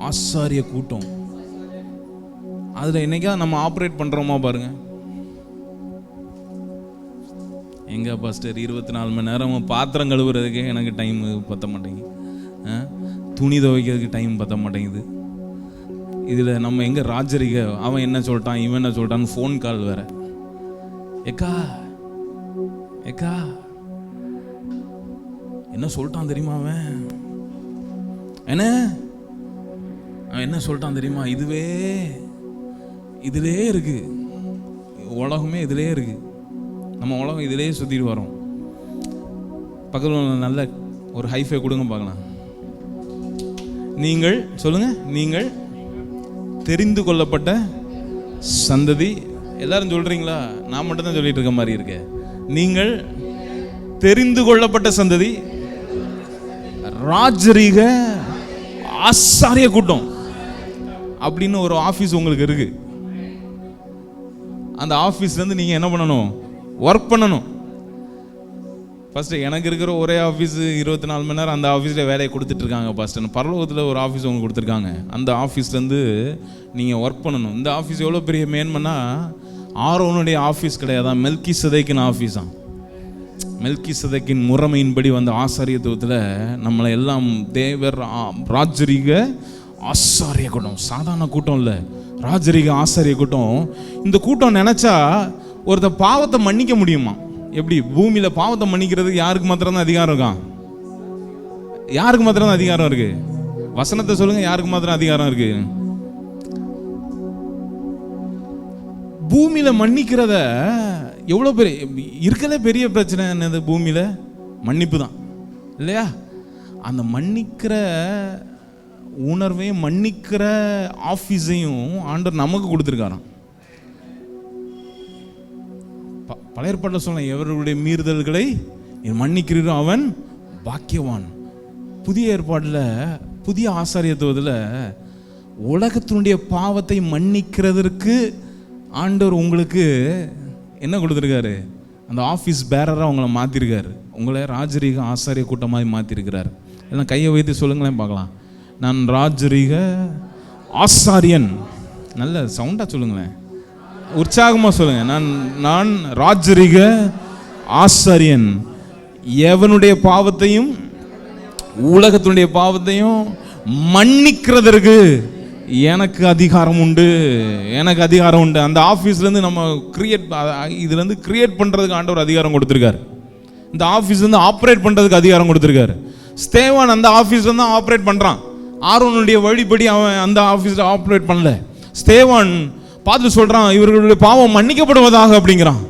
ஆசாரிய கூட்டம். அதுல என்னைக்கா நம்ம ஆப்ரேட் பண்றோமா பாருங்க. எங்க பாஸ்டர் 24 மணி நேரம் பாத்திரம் கழுவுறதுக்கே எனக்கு டைம் பத்த மாட்டேங்குது, துணி துவைக்கிறதுக்கு டைம் பத்த மாட்டேங்குது. இதுல நம்ம எங்க ராஜரிக, அவன் என்ன சொல்லிட்டான் இவன் என்ன சொல்லிட்டான்னு ஃபோன் கால் வேற. ஏக்கா ஏக்கா என்ன சொல்லிட்டான் தெரியுமா, அவன் என்ன சொல்லிட்டான் தெரியுமா, இதுலே இருக்கு உலகமே, இதுலே இருக்கு நம்ம உலகம், இதுலே சுத்திட்டு வரோம். பக்கத்தில் நல்ல ஒரு ஹைஃபை கொடுங்க பார்க்கலாம். நீங்கள் சொல்லுங்க, நீங்கள் தெரிந்து கொள்ளப்பட்ட சந்ததி. எல்லாரும் சொல்றீங்களா? நான் மட்டும் தான் சொல்லிட்டு இருக்க மாதிரி இருக்கேன். நீங்கள் தெரிந்து கொள்ளப்பட்ட சந்ததி, ராஜரீக ஆசாரிய கூட்டம் அப்படின்னு ஒரு ஆபீஸ் உங்களுக்கு இருக்கு. அந்த ஆபீஸ்ல இருந்து நீங்க என்ன பண்ணணும்? ஒர்க் பண்ணணும். ஃபர்ஸ்ட் எனக்கு இருக்கிற ஒரே ஆஃபீஸ் 24 மணி நேரம் அந்த ஆஃபீஸில் வேலையை கொடுத்துட்டு இருக்காங்க. ஃபர்ஸ்ட் பரலோகத்தில் ஒரு ஆஃபீஸ் உங்களுக்கு கொடுத்துருக்காங்க. அந்த ஆஃபீஸ்லேருந்து நீங்கள் ஒர்க் பண்ணணும். இந்த ஆஃபீஸ் எவ்வளோ பெரிய மேன்மைன்னா, ஆரோனுடைய ஆஃபீஸ் கிடையாதான், மெல்கிசதேக்கின் ஆஃபீஸ் தான். மெல்கிசதேக்கின் முறைமையின்படி வந்த ஆசாரியத்துவத்தில் நம்மளை எல்லாம் தேவர் ராஜரீக ஆசாரிய கூட்டம், சாதாரண கூட்டம் இல்லை, ராஜரீக ஆசாரிய கூட்டம். இந்த கூட்டம் நினைச்சா ஒருத்த பாவத்தை மன்னிக்க முடியுமா? எப்படி? பூமியில பாவத்தை மன்னிக்கிறதுக்கு யாருக்கு மாத்திரம் தான் அதிகாரம் இருக்கா? யாருக்கு மாத்திரம் தான் அதிகாரம் இருக்கு? வசனத்தை சொல்லுங்க, யாருக்கு மாத்திரம் அதிகாரம் இருக்கு? பூமியில மன்னிக்கிறத எவ்வளவு பெரிய இருக்கதே பெரிய பிரச்சனை என்னது? பூமியில மன்னிப்பு தான் இல்லையா? அந்த மன்னிக்கிற உணர்வையும் மன்னிக்கிற ஆபீஸையும் ஆண்டவர் நமக்கு கொடுத்துருக்காராம். பழைய ஏற்பாட்டில் சொன்ன எவர்களுடைய மீறுதல்களை மன்னிக்கிறீரோ அவன் பாக்கியவான். புதிய ஏற்பாட்டில், புதிய ஆசாரியத்துவத்தில் உலகத்தினுடைய பாவத்தை மன்னிக்கிறதற்கு ஆண்டவர் உங்களுக்கு என்ன கொடுத்துருக்காரு? அந்த ஆஃபீஸ் பேரராக உங்களை மாற்றிருக்காரு. உங்களை ராஜரீக ஆசாரிய கூட்டமாக மாற்றிருக்கிறார். எல்லாம் கையை வைத்து சொல்லுங்களேன் பார்க்கலாம். நான் ராஜரீக ஆசாரியன். நல்ல சவுண்டாக சொல்லுங்களேன், உற்சாகமாக சொல்லுங்க. நான் ராஜரீக ஆசாரியன். எவனுடைய பாவத்தையும் உலகத்தினுடைய பாவத்தையும் மன்னிக்கிறதற்கு எனக்கு அதிகாரம் உண்டு, எனக்கு அதிகாரம் உண்டு. அந்த ஆஃபீஸ்லேருந்து நம்ம இதுலேருந்து கிரியேட் பண்ணுறதுக்கு ஆண்டவர் அதிகாரம் கொடுத்துருக்காரு. இந்த ஆஃபீஸ்லேருந்து ஆப்ரேட் பண்ணுறதுக்கு அதிகாரம் கொடுத்துருக்காரு. ஸ்தேவான் அந்த ஆஃபீஸ்லேருந்து தான் ஆப்ரேட் பண்ணுறான். ஆரோனுடைய வழிபடி அவன் அந்த ஆஃபீஸில் ஆப்ரேட் பண்ணல. ஸ்தேவான் பார்த்து சொல்றான், இவர்களுடைய பாவம் மன்னிக்கப்படுவதாக அப்படிங்கிறான்.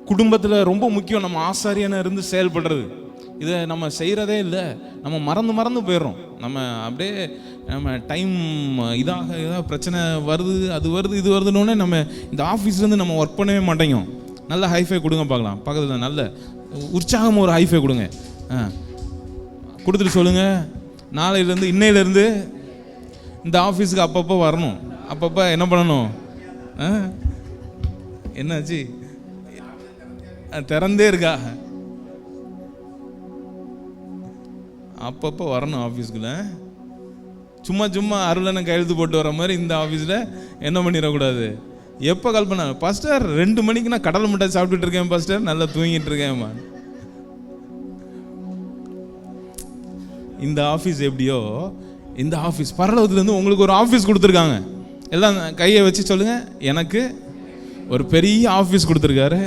குடும்பத்தில் ரொம்ப முக்கியம் நம்ம ஆசாரியனை இருந்து செயல்படுறது. இதை நம்ம செய்கிறதே இல்லை, நம்ம மறந்து போயிடுறோம். நம்ம அப்படியே நம்ம டைம் இதாக பிரச்சனை வருது, அது வருது, இது வருதுன்னு நம்ம இந்த ஆஃபீஸ்லேருந்து நம்ம ஒர்க் பண்ணவே மாட்டேங்க. நல்ல ஹைஃபை கொடுங்க பார்க்கலாம். பக்கத்தில் நல்ல உற்சாகம் ஒரு ஹைஃபை கொடுங்க. கொடுத்துட்டு சொல்லுங்க, நாளையிலேருந்து இன்னையிலேருந்து இந்த ஆஃபீஸுக்கு அப்பப்போ வரணும். அப்பப்போ என்ன பண்ணணும்? என்னாச்சு? திறந்தே இருக்கா? அப்பப்போ வரணும் ஆஃபீஸ்க்குள்ள. சும்மா அருளனை கையெழுத்து போட்டு வர மாதிரி இந்த ஆஃபீஸில் என்ன பண்ணிடக்கூடாது. எப்போ கால் பண்ண, பாஸ்டர் 2 மணிக்கு நான் கடலை மிட்டாய் சாப்பிட்டுட்டு இருக்கேன் பாஸ்டர், நல்லா தூங்கிட்டு இருக்கேன்மா. இந்த ஆஃபீஸ் எப்படியோ, இந்த ஆஃபீஸ் பரலோகத்துலேருந்து உங்களுக்கு ஒரு ஆஃபீஸ் கொடுத்துருக்காங்க. எல்லாம் கையை வச்சு சொல்லுங்க, எனக்கு ஒரு பெரிய ஆஃபீஸ் கொடுத்துருக்காரு.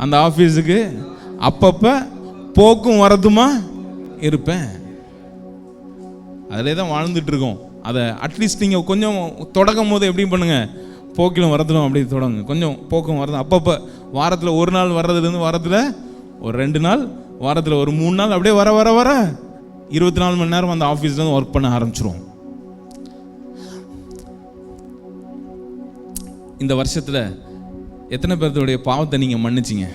அந்த ஆஃபீஸுக்கு அப்பப்போ போக்கும் வரதுமா இருப்பேன். அதிலே தான் வாழ்ந்துட்டு இருக்கோம். அதை அட்லீஸ்ட் நீங்கள் கொஞ்சம் தொடங்கும் போது எப்படி பண்ணுங்க, போக்கிலும் வரதிலும் அப்படி தொடங்க. கொஞ்சம் போக்கும் வரதும் அப்பப்போ வாரத்தில் 1 நாள் வர்றதுலேருந்து வாரத்தில் ஒரு 2 நாள், வாரத்தில் ஒரு 3 நாள், அப்படியே வர 24 மணி நேரம் அந்த ஆஃபீஸ்லேருந்து ஒர்க் பண்ண ஆரம்பிச்சிருவோம். இந்த வருஷத்தில் எத்தனை பேர்த்துடைய பாவத்தை நீங்கள் மன்னிச்சிங்க?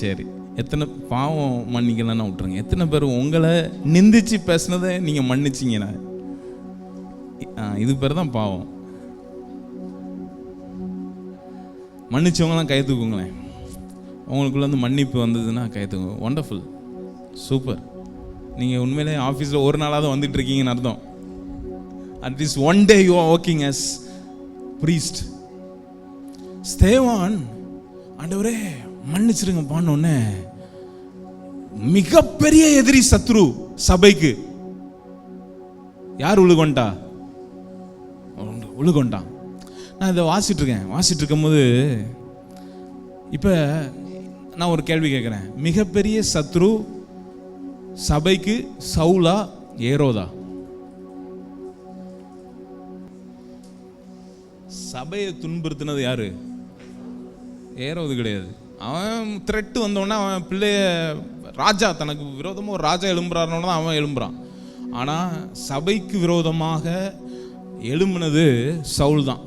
சரி, எத்தனை பாவம் மன்னிக்கலன்னா விட்டுருங்க. எத்தனை பேர் உங்களை நிந்திச்சு பேசுனதை நீங்கள் மன்னிச்சிங்கன்னா? இது பேர் தான் பாவம். மன்னிச்சவங்களாம் கை தூக்குங்களேன். உங்களுக்குள்ள மன்னிப்பு வந்ததுன்னா கைத்துங்க. Wonderful, super. நீங்கள் உண்மையிலே ஆஃபீஸில் ஒரு நாளாவது வந்துட்டு இருக்கீங்கன்னு அர்த்தம். At least one day you are working as priest. Stevan ஆண்டவரே மன்னிச்சிருங்க பான்னோடனே மிகப்பெரிய எதிரி சத்ரு சபைக்கு யார் உழுகொண்டா? உழுகொண்டான். நான் இதை வாசிட்டு இருக்கும்போது இப்போ நான் ஒரு கேள்வி கேட்குறேன். மிகப்பெரிய சத்ரு சபைக்கு சவுலா ஏரோதா? சபையை துன்புறுத்தினது யாரு? ஏரோது கிடையாது. அவன் த்ரெட்டு வந்தோடனே அவன் பிள்ளைய ராஜா, தனக்கு விரோதமாக ஒரு ராஜா எழும்புறாருன்னு தான் அவன் எழும்புறான். ஆனால் சபைக்கு விரோதமாக எழும்புனது சவுல் தான்.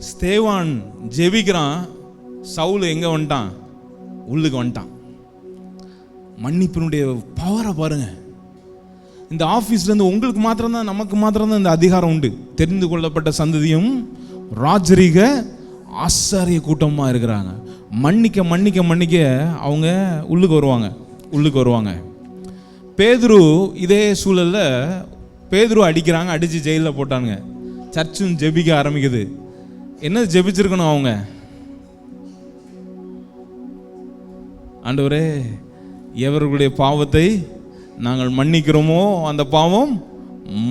ஸ்தேவான் ஜெபிக்கிறான், சவுல் எங்கே வந்துட்டான்? உள்ளுக்கு வந்துட்டான். மன்னிப்பினுடைய பவரை பாருங்க. இந்த ஆஃபீஸ்லேருந்து உங்களுக்கு மாத்திரம்தான், நமக்கு மாத்திரம்தான் இந்த அதிகாரம் உண்டு. தெரிந்து கொள்ளப்பட்ட சந்ததியும் ராஜரீக ஆசாரிய கூட்டமாக இருக்கிறாங்க. மன்னிக்க மன்னிக்க மன்னிக்க அவங்க உள்ளுக்கு வருவாங்க. பேதுரு இதே சூழலில் பேதுரு அடிக்கிறாங்க, அடித்து ஜெயிலில் போட்டானுங்க. சர்ச்சும் ஜெபிக்க ஆரம்பிக்குது. என்ன ஜெபிச்சிருக்கணும் அவங்க? ஆண்டவரே எவர்களுடைய பாவத்தை நாங்கள் மன்னிக்கிறோமோ அந்த பாவம்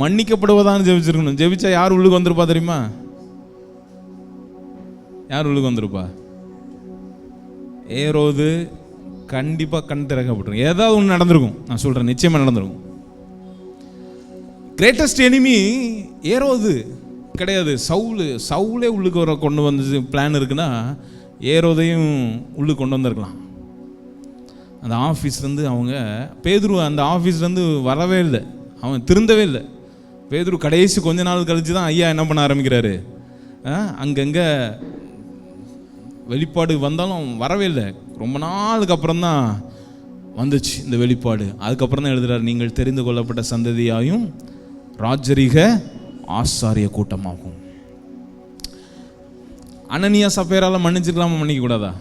மன்னிக்கப்படுவதான்னு ஜெபிச்சிருக்கணும். ஜெபிச்சா யார் உள்ளுக்கு வந்திருப்பா தெரியுமா? யார் உள்ளுக்கு வந்திருப்பா? ஏரோது கண்டிப்பாக கண் திறக்கப்பட்டிருக்கும். ஏதாவது ஒன்று நடந்திருக்கும். நான் சொல்கிறேன், நிச்சயமாக நடந்திருக்கும். கிரேட்டஸ்ட் எனிமி ஏரோது கிடையாது, சவுலே உள்ளுக்கு வர கொண்டு வந்து பிளான் இருக்குன்னா ஏரோதையும் உள்ளுக்கு கொண்டு வந்திருக்கலாம். அந்த ஆஃபீஸ்லேருந்து அவங்க பேதுரு அந்த ஆஃபீஸ்லேருந்து வரவே இல்லை, அவன் திருந்தவே இல்லை. பேதுரு கடைசி கொஞ்ச நாள் கழித்து தான் ஐயா என்ன பண்ண ஆரம்பிக்கிறாரு, அங்கங்கே வெளிப்பாடு வந்தாலும் வரவே இல்லை. ரொம்ப நாளுக்கு அப்புறம் தான் வந்துச்சு இந்த வெளிப்பாடு. அதுக்கப்புறம் தான் எழுதுறாரு, நீங்கள் தெரிந்து கொள்ளப்பட்ட சந்ததியாயும் ராஜரீக ஆசாரிய கூட்டமாகும். அனனியா சப்பேரால மன்னிச்சிருக்கலாமா, மன்னிக்க கூடாதா?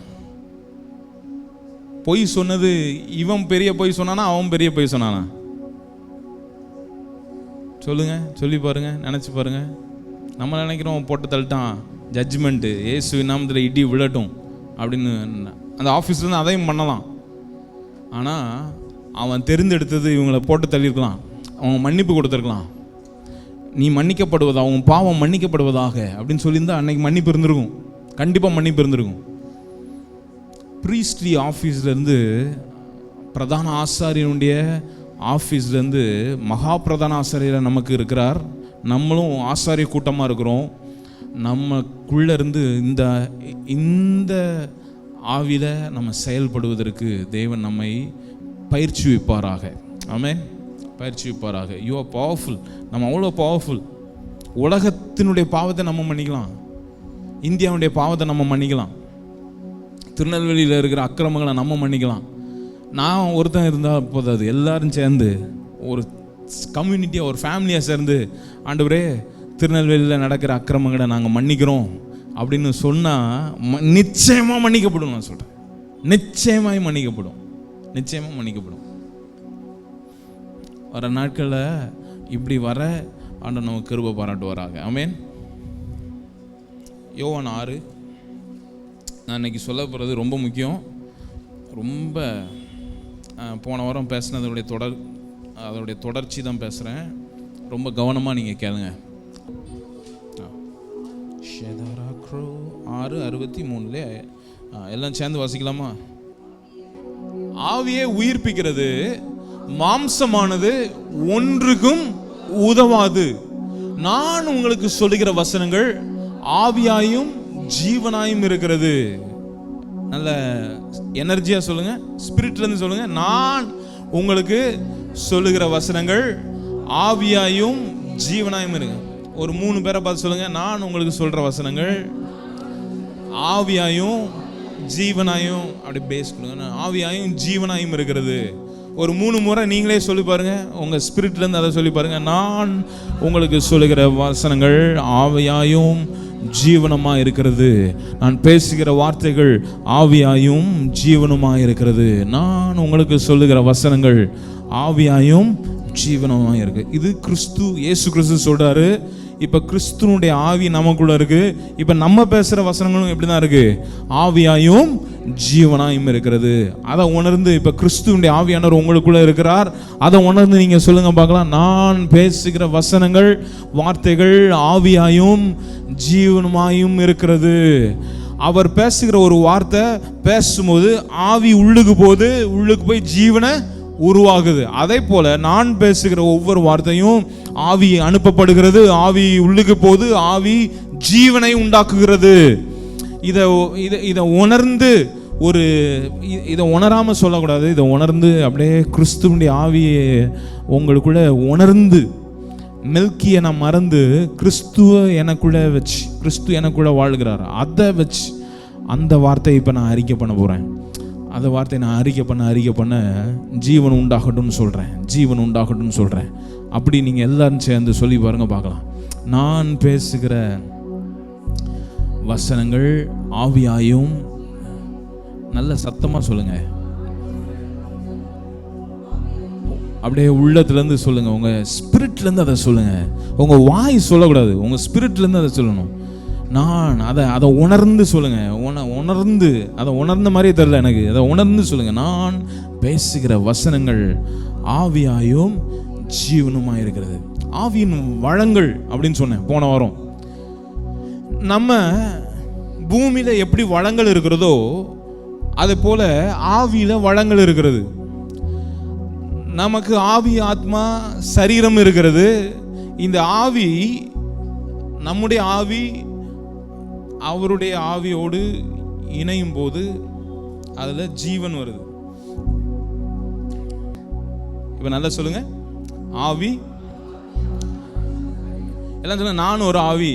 பொய் சொன்னது இவன் பெரிய பொய் சொன்னானா, அவன் பெரிய பொய் சொன்னானா? சொல்லுங்க, சொல்லி பாருங்க, நினைச்சு பாருங்க. நம்ம நினைக்கிறோம் போட்டு தள்ளிட்டான், ஜட்ஜ்மெண்ட்டு இயேசுவின் நாமத்தில் இடி விழட்டும் அப்படின்னு. அந்த ஆஃபீஸ்லேருந்து அதையும் பண்ணலாம். ஆனால் அவன் தெரிந்தெடுத்தது இவங்களை போட்டு தள்ளியிருக்கலாம், அவன் மன்னிப்பு கொடுத்துருக்கலாம். நீ மன்னிக்கப்படுவதா, அவங்க பாவம் மன்னிக்கப்படுவதாக அப்படின்னு சொல்லியிருந்தா அன்னைக்கு மன்னிப்பு இருந்திருக்கும், கண்டிப்பாக மன்னிப்பு இருந்திருக்கும். ப்ரீஸ்ட்ரி ஆஃபீஸ்லேருந்து, பிரதான ஆசாரியனுடைய ஆஃபீஸ்லேருந்து மகா பிரதான ஆசாரியர் நமக்கு இருக்கிறார். நம்மளும் ஆசாரிய கூட்டமாக இருக்கிறோம். நமக்குள்ளே இருந்து இந்த ஆவியில் நம்ம செயல்படுவதற்கு தேவன் நம்மை பயிற்சி வைப்பாராக. ஆமென், பயிற்சி வைப்பாராக. You are powerful. நம்ம அவ்வளோ பவர்ஃபுல். உலகத்தினுடைய பாவத்தை நம்ம மன்னிக்கலாம், இந்தியாவுடைய பாவத்தை நம்ம மன்னிக்கலாம், திருநெல்வேலியில் இருக்கிற அக்கிரமங்களை நம்ம மன்னிக்கலாம். நான் ஒருத்தன் இருந்தால் போதாது, எல்லாரும் சேர்ந்து ஒரு கம்யூனிட்டியாக, ஒரு ஃபேமிலியாக சேர்ந்து ஆண்டவரே திருநெல்வேலியில் நடக்கிற அக்கிரமங்களை நாங்கள் மன்னிக்கிறோம் அப்படின்னு சொன்னால் நிச்சயமாக மன்னிக்கப்படும். நான் சொல்கிறேன், நிச்சயமாக மன்னிக்கப்படும், நிச்சயமாக மன்னிக்கப்படும். வர நாட்களில் இப்படி வர ஆண்டவர் நமக்கு கிருபை பாராட்டுவாராக. ஆமென். யோவான் 6 நான் இன்னைக்கு சொல்ல போகிறது ரொம்ப முக்கியம். ரொம்ப போன வாரம் பேசினதோடைய அதோடைய தொடர்ச்சி தான் பேசுகிறேன். ரொம்ப கவனமாக நீங்கள் கேளுங்க. 6:63 எல்லாம் சேர்ந்து வாசிக்கலாமா? ஆவியை உயிர்ப்பிக்கிறது, மாம்சமானது ஒன்றுக்கும் உதவாது. நான் உங்களுக்கு சொல்லுகிற வசனங்கள் ஆவியாயும் ஜீவனாயும் இருக்கிறது. நல்ல எனர்ஜியா சொல்லுங்க, ஸ்பிரிட்ல இருந்து சொல்லுங்க. நான் உங்களுக்கு சொல்லுகிற வசனங்கள் ஆவியாயும் ஜீவனாயும் இருக்கு. ஒரு 3 பேரை பார்த்து சொல்லுங்க, நான் உங்களுக்கு சொல்ற வசனங்கள் ஆவியாயும் ஜீவனாயும். அப்படி பேஸ் கொடுங்க, ஆவியாயும் ஜீவனாயும் இருக்கிறது. ஒரு 3 முறை நீங்களே சொல்லி பாருங்க, உங்க ஸ்பிரிட்ல இருந்து அதை சொல்லி பாருங்க. நான் உங்களுக்கு சொல்லுகிற வசனங்கள் ஆவியாயும் ஜீவனமா இருக்கிறது. நான் பேசுகிற வார்த்தைகள் ஆவியாயும் ஜீவனுமா இருக்கிறது. நான் உங்களுக்கு சொல்லுகிற வசனங்கள் ஆவியாயும் ஜீவனமா இருக்கு. இது கிறிஸ்து, இயேசு கிறிஸ்து சொல்றாரு. இப்ப கிறிஸ்துனுடைய ஆவி நமக்குள்ள இருக்கு. இப்ப நம்ம பேசுற வசனங்களும் எப்படிதான் இருக்கு? ஆவியாயும் ஜீவனாயும் இருக்கிறது. அதை உணர்ந்து இப்ப கிறிஸ்துனுடைய ஆவியானவர் உங்களுக்குள்ள இருக்கிறார். அதை உணர்ந்து நீங்க சொல்லுங்க பார்க்கலாம், நான் பேசுகிற வசனங்கள் வார்த்தைகள் ஆவியாயும் ஜீவனுமாயும் இருக்கிறது. அவர் பேசுகிற ஒரு வார்த்தை பேசும்போது ஆவி உள்ளுக்கு போகுது, உள்ளுக்கு போய் ஜீவனை உருவாகுது. அதே போல நான் பேசுகிற ஒவ்வொரு வார்த்தையும் ஆவி அனுப்பப்படுகிறது, ஆவி உள்ளுக்கு போகுது, ஆவி ஜீவனை உண்டாக்குகிறது. இதை உணர்ந்து இதை உணராம சொல்லக்கூடாது. இதை உணர்ந்து அப்படியே கிறிஸ்துவனுடைய ஆவியை உங்களுக்குள்ள உணர்ந்து, மெல்கியை நான் மறந்து கிறிஸ்துவ எனக்குள்ள வச்சு, கிறிஸ்து எனக்குள்ள வாழ்கிறார், அதை வச்சு அந்த வார்த்தையை இப்போ நான் அறிக்கை பண்ண போகிறேன். அந்த வார்த்தையை நான் அறிக்கை பண்ண ஜீவன் உண்டாகட்டும்னு சொல்கிறேன், ஜீவன் உண்டாகட்டும்னு சொல்கிறேன். அப்படி நீங்கள் எல்லாரும் சேர்ந்து சொல்லி பாருங்க பார்க்கலாம். நான் பேசுகிற வசனங்கள் ஆவியாயும், நல்ல சத்தமாக சொல்லுங்க, அப்படியே உள்ளத்துலேருந்து சொல்லுங்க, உங்கள் ஸ்பிரிட்லேருந்து அதை சொல்லுங்க. உங்கள் வாய் சொல்லக்கூடாது, உங்கள் ஸ்பிரிட்லேருந்து அதை சொல்லணும். நான் அதை உணர்ந்து சொல்லுங்க. உணர்ந்து அதை உணர்ந்த மாதிரியே தெரியல எனக்கு, அதை உணர்ந்து சொல்லுங்க. நான் பேசுகிற வசனங்கள் ஆவியாயும் ஜீவனுமா இருக்கிறது. ஆவியின் வளங்கள் அப்படின்னு சொன்னேன் போன வாரம். நம்ம பூமியில எப்படி வளங்கள் இருக்கிறதோ அது போல ஆவியில வளங்கள் இருக்கிறது. நமக்கு ஆவி, ஆத்மா, சரீரம் இருக்கிறது. இந்த ஆவி, நம்முடைய ஆவி அவருடைய ஆவியோடு இணையும் போது அதுல ஜீவன் வருது. இப்ப நல்லா சொல்லுங்க, ஆவி. எல்லாம் சொல்லுங்க, நான் ஒரு ஆவி.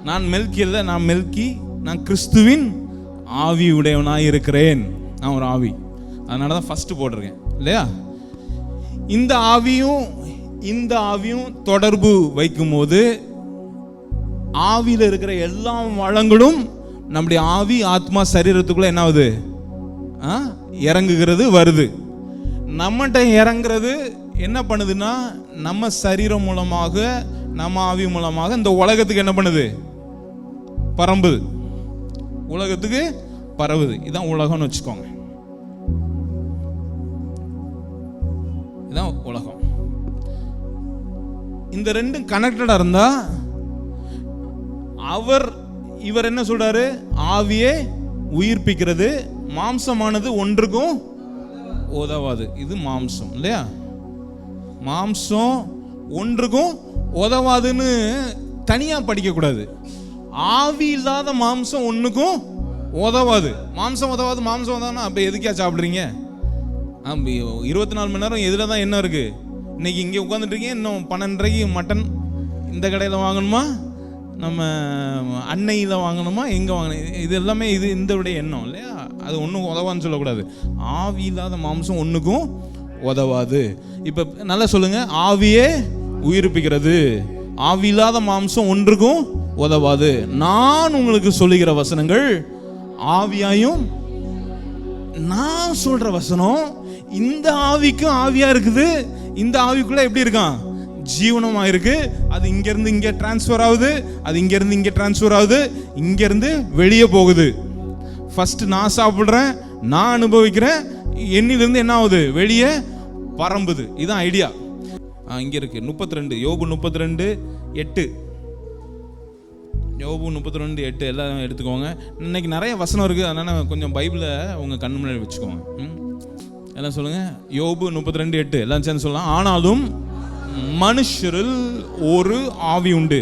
நான் மெல்கி அல்ல, நான் மெல்கி, நான் கிறிஸ்துவின் ஆவி உடையவனாய் இருக்கிறேன். நான் ஒரு ஆவி. அதனாலதான் ஃபர்ஸ்ட் போட்டிருக்கேன் இல்லையா? இந்த ஆவியும் தொடர்பு வைக்கும் போது ஆவியில இருக்கிற எல்லா வளங்களும் நம்முடைய ஆவி, ஆத்மா, சரீரத்துக்குள்ள என்ன ஆகுது? இறங்குகிறது, வருது. நம்மகிட்ட இறங்குறது என்ன பண்ணுதுன்னா, நம்ம சரீரம் மூலமாக, நம்ம ஆவி மூலமாக இந்த உலகத்துக்கு என்ன பண்ணுது? பரம்புது, உலகத்துக்கு பரவுது. இதான் உலகம்னு வச்சுக்கோங்க. இதான் உலகம். இந்த ரெண்டும் கனெக்டடா இருந்தா இவர் என்ன சொல்றாரு? ஆவியே உயிர்ப்பிக்கிறது, மாம்சமானது ஒன்றுக்கும் உதவாது. இது மாம்சம் இல்லையா? மாம்சம் ஒன்றுக்கும் உதவாதுன்னு தனியா படிக்க கூடாது. ஆவி இல்லாத மாம்சம் ஒண்ணுக்கும் உதவாது. மாம்சம் உதவாதுன்னா அப்ப எதுக்கா சாப்பிடுறீங்க? 24 மணி நேரம் எதுல தான் என்ன இருக்கு? இன்னைக்கு இங்கே உட்காந்துட்டு இருக்கீங்க, இன்னும் 12:30 மட்டன் இந்த கடையில் வாங்கணுமா, நம்ம அன்னையில் வாங்கணுமா, எங்கே வாங்கணும், இது எல்லாமே இந்த விடைய எண்ணம் இல்லையா? அது ஒன்றும் உதவான்னு சொல்லக்கூடாது. ஆவி இல்லாத மாம்சம் ஒன்றுக்கும் உதவாது. இப்போ நல்லா சொல்லுங்க, ஆவியே உயிர்ப்பிக்கிறது, ஆவி இல்லாத மாம்சம் ஒன்றுக்கும் உதவாது. நான் உங்களுக்கு சொல்லுகிற வசனங்கள் ஆவியாயும், நான் சொல்ற வசனம் இந்த ஆவிக்கும் ஆவியா இருக்குது. இந்த ஆவிக்குள்ள எப்படி இருக்கான்? ஜீவனமா இருக்கு. அது இங்க இருந்து இங்க டிரான்ஸ்ஃபர் ஆகுது, அது இங்க இருந்து இங்க டிரான்ஸ்ஃபர் ஆகுது, இங்க இருந்து வெளியே போகுது. ஃபர்ஸ்ட் நான் சாப்பிடுறேன், நான் அனுபவிக்கிறேன், என்னிலிருந்து என்ன ஆகுது? வெளியே பரம்புது. இதுதான் ஐடியா. இங்க இருக்கு 32, யோபு 32:8. யோபு 32:8 எல்லாம் எடுத்துக்கோங்க. இன்னைக்கு நிறைய வசனம் இருக்கு, அதனால கொஞ்சம் பைபிளை உங்க கண்ணு முன்னாடி வச்சுக்கோங்க. எல்லாம் சொல்லுங்க, யோபு 32:8 எல்லாம் சேர்ந்து சொல்லலாம். ஆனாலும் மனுஷரில் ஒரு ஆவி உண்டு,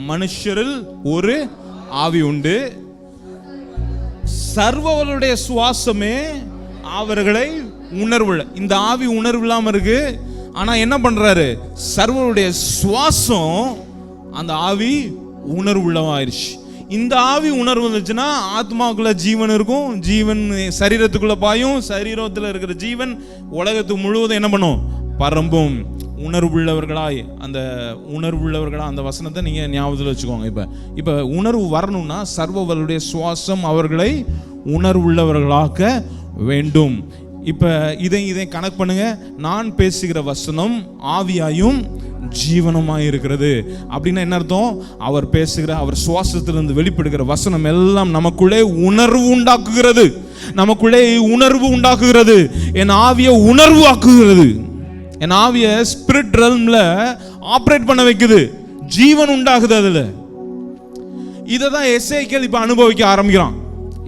மனுஷரில் ஒரு ஆவி உண்டு, சர்வருடைய சுவாசமே அவர்களை உணர்வுள்ள. இந்த ஆவி உணர்வு இல்லாம இருக்கு. ஆனா என்ன பண்றாரு? சர்வருடைய சுவாசம் அந்த ஆவி உணர்வுள்ளவாயிருச்சு. இந்த ஆவி உணர்வு வந்துச்சுன்னா ஆத்மாவுக்குள்ள ஜீவன் இருக்கும், ஜீவன் சரீரத்துக்குள்ள பாயும், சரீரத்தில் இருக்கிற ஜீவன் உலகத்துக்கு முழுவதும் என்ன பண்ணும்? பரம்பும். உணர்வுள்ளவர்களாய், அந்த உணர்வுள்ளவர்களா அந்த வசனத்தை நீங்க ஞாபகத்தில் வச்சுக்கோங்க. இப்ப உணர்வு வரணும்னா சர்வவருடைய சுவாசம் அவர்களை உணர்வுள்ளவர்களாக்க வேண்டும். இப்ப இதை கணக்கு பண்ணுங்க. நான் பேசுகிற வசனம் ஆவியாயும் ஜீவனமாய் இருக்கிறது அப்படின்னா என்ன அர்த்தம்? அவர் பேசுகிற, அவர் சுவாசத்திலிருந்து வெளிப்படுகிற வசனம் எல்லாம் நமக்குள்ளே உணர்வு உண்டாக்குகிறது, நமக்குள்ளே உணர்வு உண்டாக்குகிறது. என் ஆவியை உணர்வு ஆக்குகிறது, என் ஆவியை ஸ்பிரிட் ரெல்ம்ல ஆப்ரேட் பண்ண வைக்குது, ஜீவன் உண்டாகுது அதுல. இதை தான் எசேக்கியேல் இப்ப அனுபவிக்க ஆரம்பிக்கிறான்.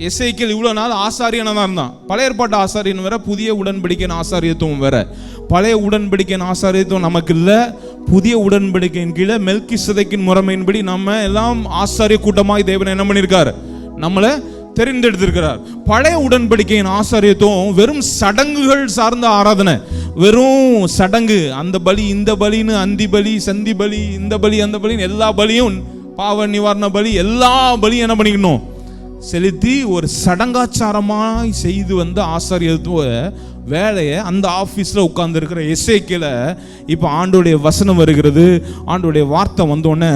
எசேக்கியேல் இவ்வளவு நாள் ஆசாரியனா தான் இருந்தான். பழைய ஏற்பாட்டு ஆசாரியன் வேற, புதிய உடன்படிக்கையின் ஆசாரியத்துவம் வேற. பழைய உடன்படிக்கையின் ஆசாரியத்துவம் நமக்கு இல்ல. புதிய உடன்படிக்கையின் கீழே மெல்கிசேதேக்கின் முறைமையின்படி நம்ம எல்லாம் ஆசாரிய கூட்டமாய் தேவன் என்ன பண்ணியிருக்கார்? நம்மளை தெரிந்தெடுத்திருக்கிறார். பழைய உடன்படிக்கையின் ஆசாரியத்துவம் வெறும் சடங்குகள் சார்ந்த ஆராதனை, வெறும் சடங்கு, அந்த பலி இந்த பலின்னு, அந்தி பலி சந்தி பலி, இந்த பலி அந்த பலின்னு எல்லா பலியும், பாவ நிவாரண பலி, எல்லா பலியும் என்ன பண்ணிக்கணும்? செலுத்தி ஒரு சடங்காச்சாரமாய் செய்து வந்த ஆசாரியத்துவ வேலையை அந்த ஆஃபீஸில் உட்கார்ந்து இருக்கிற எசேக்கியேல இப்போ ஆண்டோடைய வசனம் வருகிறது. ஆண்டோடைய வார்த்தை வந்தோடனே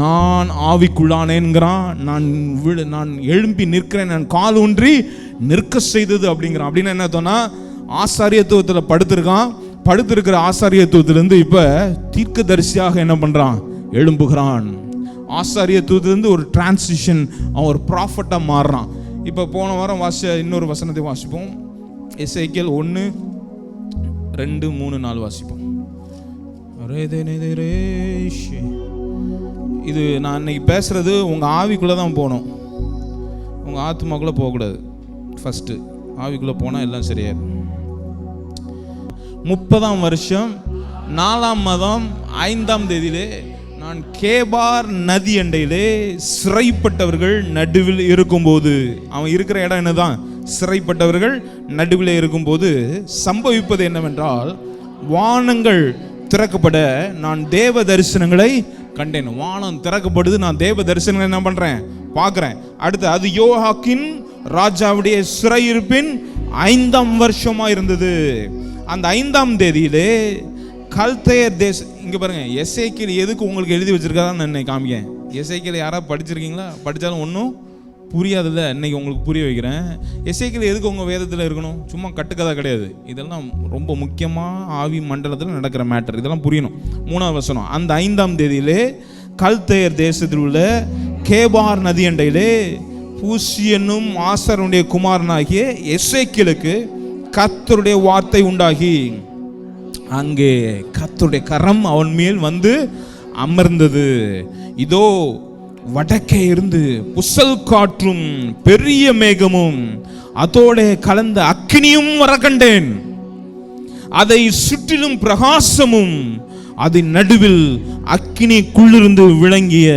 நான் ஆவிக்குள்ளானேங்கிறான், நான் எழும்பி நிற்கிறேன், நான் கால் ஊன்றி நிற்க செய்தது அப்படிங்கிறான். அப்படின்னு என்ன சொன்னா, ஆசாரியத்துவத்தில் படுத்திருக்கிற ஆசாரியத்துவத்திலிருந்து இப்போ தீர்க்கதரிசியாக என்ன பண்றான்? எழும்புகிறான். ஆசாரியத்துவத்திலிருந்து ஒரு டிரான்சிஷன், அவன் ஒரு ப்ராஃபட்டா மாறுறான். இப்போ போன வாரம் இன்னொரு வசனத்தை வாசிப்போம். எசேக்கியேல் 1, 2, 3, 4 வாசிப்போம். இது நான் இன்னைக்கு பேசுறது உங்க ஆவிக்குள்ள தான் போகணும், உங்க ஆத்மாக்குள்ள போகக்கூடாது. ஃபர்ஸ்ட் ஆவிக்குள்ள போனா எல்லாம் சரியாயிடும். 30ஆம் வருஷம் 4ஆம் மாதம் 5ஆம் தேதியிலே நான் கேபார் நதி அண்டையிலே சிறைப்பட்டவர்கள் நடுவில் இருக்கும்போது, அவன் இருக்கிற இடம் என்னதான்? சிறைப்பட்டவர்கள் நடுவில் இருக்கும்போது சம்பவிப்பது என்னவென்றால், வானங்கள் திறக்கப்பட நான் தேவ தரிசனங்களை கண்டேன். வானம் திறக்கப்படுது, நான் தேவ தரிசனங்களை என்ன பண்றேன்? பார்க்கிறேன். அடுத்து அது யோவாக்கின் ராஜாவுடைய சிறையிருப்பின் 5ஆம் வருஷமா இருந்தது. அந்த 5ஆம் தேதியிலே கல்தேயர் இங்க பாருங்க, எசேக்கியேல் எதுக்கு உங்களுக்கு எழுதி வச்சிருக்காருன்னு என்னை காமிக்க. எசேக்கியேல் யாராவது படிச்சிருக்கீங்களா? படித்தாலும் ஒன்றும் புரியாதுல்ல. இன்னைக்கு உங்களுக்கு புரிய வைக்கிறேன். எசேக்கியேல் எதுக்கு உங்கள் வேதத்தில் இருக்கணும்? சும்மா கட்டுக்கதை கிடையாது. இதெல்லாம் ரொம்ப முக்கியமாக ஆவி மண்டலத்தில் நடக்கிற மேட்டர். இதெல்லாம் புரியணும். 3ஆம் வசனம், அந்த 5ஆம் தேதியிலே கல்தேயர் தேசத்தில் உள்ள கேபார் நதி அண்டையிலே பூசி என்னும் ஆசாரனுடைய குமாரனாகிய எசேக்கியேலுக்கு கர்த்தருடைய வார்த்தை உண்டாகி, அங்கே கர்த்தருடைய கரம் அவன் மேல் வந்து அமர்ந்தது. இதோ வடக்கே இருந்து புசல் காற்றும் பெரிய மேகமும் அதோட கலந்த அக்கினியும் வர கண்டேன். அதை சுற்றிலும் பிரகாசமும் அதன் நடுவில் அக்கினிக்குள்ளிருந்து விளங்கிய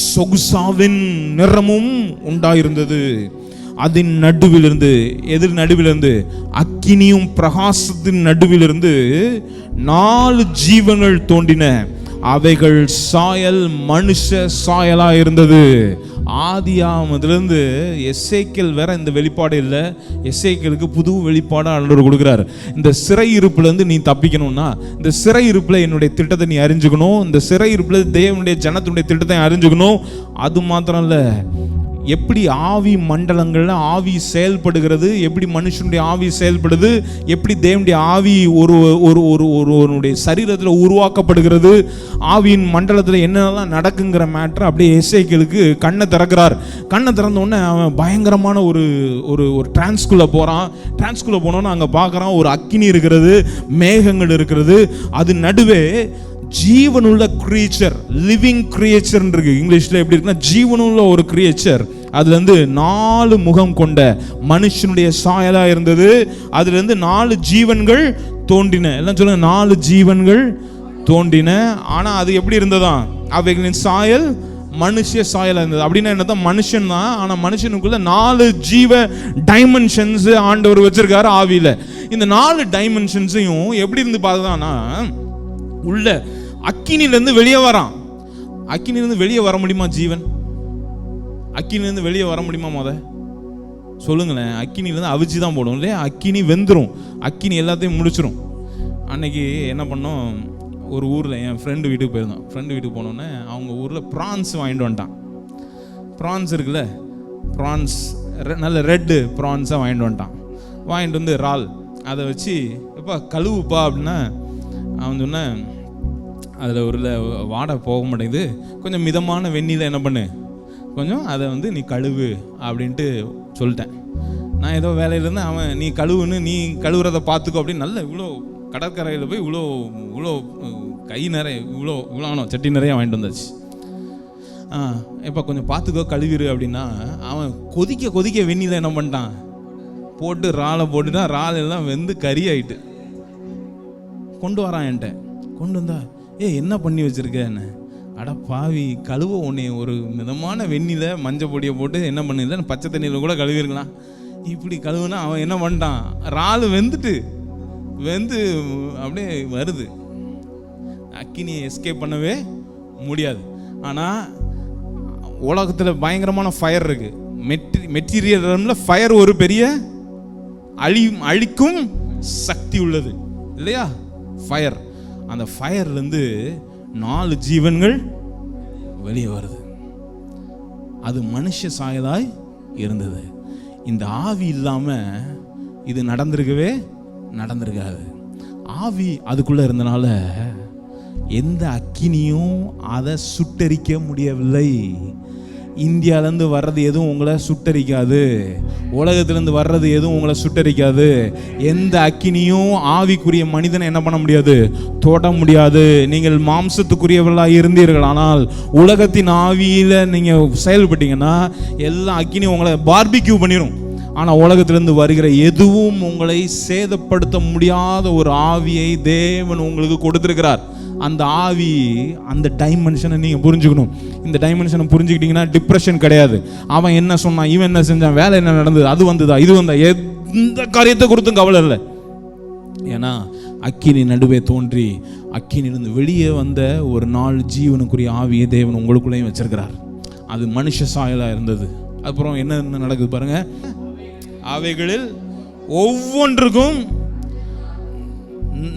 சொகுசாவின் நிறமும் உண்டாயிருந்தது. அதன் நடுவிலிருந்து, எதிர் நடுவிலிருந்து, அக்கினியும் பிரகாசத்தின் நடுவிலிருந்து 4 ஜீவன்கள் தோன்றின. அவைகள் சாயல் மனுஷ சாயலா இருந்தது. ஆதியாமத்திலிருந்து எசேக்கியேல் வேற இந்த வெளிப்பாடு இல்லை. எசேக்கியேலுக்கு புது வெளிப்பாடு ஆண்டவர் கொடுக்கிறார். இந்த சிறை இருப்புல இருந்து நீ தப்பிக்கணும்னா, இந்த சிறை இருப்புல என்னுடைய திட்டத்தை நீ அறிஞ்சுக்கணும், இந்த சிறை இருப்புல தேவனுடைய ஜனத்தினுடைய திட்டத்தை அறிஞ்சுக்கணும். அது மாத்திரம் இல்ல, எப்படி ஆவி மண்டலங்கள்ல ஆவி செயல்படுகிறது, எப்படி மனுஷனுடைய ஆவி செயல்படுது, எப்படி தேவனுடைய ஆவி ஒருவனுடைய சரீரத்தில் உருவாக்கப்படுகிறது, ஆவியின் மண்டலத்தில் என்னென்னலாம் நடக்குங்கிற மேட்டர் அப்படியே எசேக்கியேலுக்கு கண்ணை திறக்கிறார். கண்ணை திறந்த உடனே அவன் பயங்கரமான ஒரு ஒரு ஒரு டிரான்ஸ்குள்ளே போகிறான். டிரான்ஸ்குள்ளே போனோன்னு அங்கே பார்க்குறான், ஒரு அக்கினி இருக்கிறது, மேகங்கள் இருக்கிறது. அது நடுவே ஜீவனுள்ள கிரியேச்சர், லிவிங் கிரியேச்சர் இருக்கு. இங்கிலீஷ்ல எப்படி இருக்குன்னா, ஜீவனுள்ள ஒரு கிரியேச்சர். அதுல இருந்து 4 முகம் கொண்ட மனுஷனுடைய சாயலா இருந்தது. அதுல இருந்து 4 ஜீவன்கள் தோன்றின. எல்லாம் சொல்லுங்க, 4 ஜீவன்கள் தோன்றின. ஆனா அது எப்படி இருந்ததா? அவைகளின் சாயல் மனுஷ சாயலா இருந்தது. அப்படின்னா என்னதான்? மனுஷன் தான். ஆனா மனுஷனுக்குள்ள 4 ஜீவ டைமென்ஷன்ஸ் ஆண்டவர் வச்சிருக்காரு ஆவியில. இந்த 4 டைமென்ஷன்ஸையும் எப்படி இருந்து பார்த்ததானா, உள்ள அக்கினிலிருந்து வெளியே வரான். அக்கினிலிருந்து வெளியே வர முடியுமா ஜீவன்? அக்கினிலிருந்து வெளியே வர முடியுமா? சொல்லுங்களேன். அக்கினிலேருந்து அவிச்சு தான் போடும் இல்லையா? அக்கினி வெந்துடும், அக்கினி எல்லாத்தையும் முடிச்சிடும். அன்னைக்கு என்ன பண்ணோம், ஒரு ஊரில் என் ஃப்ரெண்டு வீட்டுக்கு போயிருந்தோம். ஃப்ரெண்டு வீட்டுக்கு போனோன்னே அவங்க ஊரில் ப்ரான்ஸ் வாங்கிட்டு வந்துட்டான். ப்ரான்ஸ் இருக்குல்ல, ப்ரான்ஸ் நல்ல ரெட்டு ப்ரான்ஸாக வாங்கிட்டு வந்துட்டான். வாங்கிட்டு வந்து இறால் அதை வச்சு எப்பா கழுவுப்பா அப்படின்னா அவன் சொன்னேன், அதில் ஒரு வாடை போக மாட்டேங்குது, கொஞ்சம் மிதமான வெந்நீரில் என்ன பண்ணு, கொஞ்சம் அதை வந்து நீ கழுவு அப்படின்ட்டு சொல்லிட்டேன். நான் ஏதோ வேலையில் இருந்தேன். அவன் நீ கழுவுன்னு, நீ கழுவுறதை பார்த்துக்கோ அப்படின்னு நல்ல இவ்வளோ கடற்கரையில் போய் இவ்வளோ கை நிறைய இவ்வளோ சட்டி நிறைய வாங்கிட்டு வந்தாச்சு. இப்போ கொஞ்சம் பார்த்துக்கோ கழுவிரு அப்படின்னா அவன் கொதிக்க வெந்நீரில் என்ன பண்ணிட்டான், போட்டு இறாலை போட்டுட்டான். இறால் எல்லாம் வெந்து கறி ஆயிட்டு கொண்டு வரான் என்கிட்ட. கொண்டு வந்தா என்ன பண்ணி வச்சிருக்கேன்னு, அட பாவி கழுவ உன்னை ஒரு மிதமான வெந்நில மஞ்சள் பொடியை போட்டு என்ன பண்ணிருந்தேன், பச்சை தண்ணியில் கூட கழுவிருக்கலாம். இப்படி கழுவுனா அவன் என்ன பண்ணிட்டான், இறால் வெந்து அப்படியே வருது. அக்கினியை எஸ்கேப் பண்ணவே முடியாது. ஆனால் உலகத்தில் பயங்கரமான ஃபயர் இருக்கு. மெட்டீரியல் ஃபயர் ஒரு பெரிய அழிக்கும் சக்தி உள்ளது இல்லையா, ஃபயர். அந்த ஃபயர்லேருந்து 4 ஜீவன்கள் வெளியே வருது. அது மனுஷ சாயலாய் இருந்தது. இந்த ஆவி இல்லாமல் இது நடந்திருக்காது. ஆவி அதுக்குள்ளே இருந்தனால எந்த அக்கினியும் அதை சுட்டரிக்க முடியவில்லை. இந்தியாவிலேருந்து வர்றது எதுவும் உங்களை சுட்டரிக்காது, உலகத்திலேருந்து வர்றது எதுவும் உங்களை சுட்டரிக்காது. எந்த அக்கினியும் ஆவிக்குரிய மனிதனை என்ன பண்ண முடியாது, தொட முடியாது. நீங்கள் மாம்சத்துக்குரியவர்களாக இருந்தீர்கள், ஆனால் உலகத்தின் ஆவியில் நீங்கள் செயல்பட்டீங்கன்னா எல்லா அக்கினியும் உங்களை பார்பிக்யூ பண்ணிடும். ஆனால் உலகத்திலிருந்து வருகிற எதுவும் உங்களை சேதப்படுத்த முடியாத ஒரு ஆவியை தேவன் உங்களுக்கு கொடுத்திருக்கிறார். அந்த ஆவி, அந்த டைமென்ஷனை நீங்கள் புரிஞ்சுக்கணும். இந்த டைமென்ஷனை புரிஞ்சுக்கிட்டீங்கன்னா டிப்ரெஷன் கிடையாது. அவன் என்ன சொன்னான், இவன் என்ன செஞ்சான், வேலை என்ன நடந்தது, அது வந்ததா இது வந்தா, எந்த காரியத்தை கொடுத்தும் கவலை இல்லை. ஏன்னா அக்கினி நடுவே தோன்றி அக்கினிலிருந்து வெளியே வந்த ஒரு 4 ஜீவனுக்குரிய ஆவியை தேவன் உங்களுக்குள்ளேயும் வச்சிருக்கிறார். அது மனுஷ சாயலாக இருந்தது. அப்புறம் என்ன நடக்குது பாருங்க, அவைகளில் ஒவ்வொன்றுக்கும்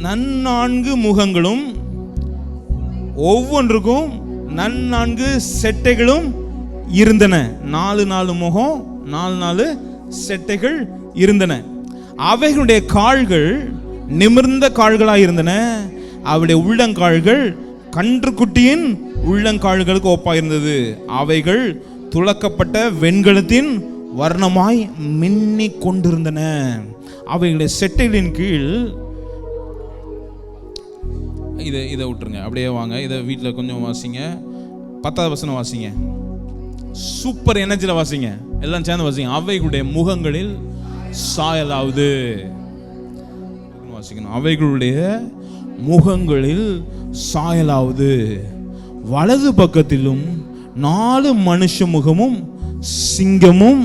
4 முகங்களும் ஒவ்வொன்றுக்கும் 4 செட்டைகளும் இருந்தன. 4 முகம், 4 செட்டைகள் இருந்தன. அவைகளுடைய கால்கள் நிமிர்ந்த கால்களாக இருந்தன. அவருடைய உள்ளங்கால்கள் கன்றுக்குட்டியின் உள்ளங்கால்களுக்கு ஒப்பாக இருந்தது. அவைகள் துளக்கப்பட்ட வெண்கலத்தின் வர்ணமாய் மின்னிக் கொண்டிருந்தன. அவைகளுடைய செட்டைகளின் கீழ் இதை விட்டுருங்க, அப்படியே வாங்க. இதை வீட்டில் கொஞ்சம் வாசிங்க. 10வது வசனம் வாசிங்க, சூப்பர் எனர்ஜியில் வாசிங்க, எல்லாம் சேர்ந்து வாசிங்க. அவைகளுடைய முகங்களில் சாயலாவது வாசிக்கணும். அவைகளுடைய முகங்களில் சாயலாவது வலது பக்கத்திலும் 4 மனுஷ முகமும் சிங்கமும்,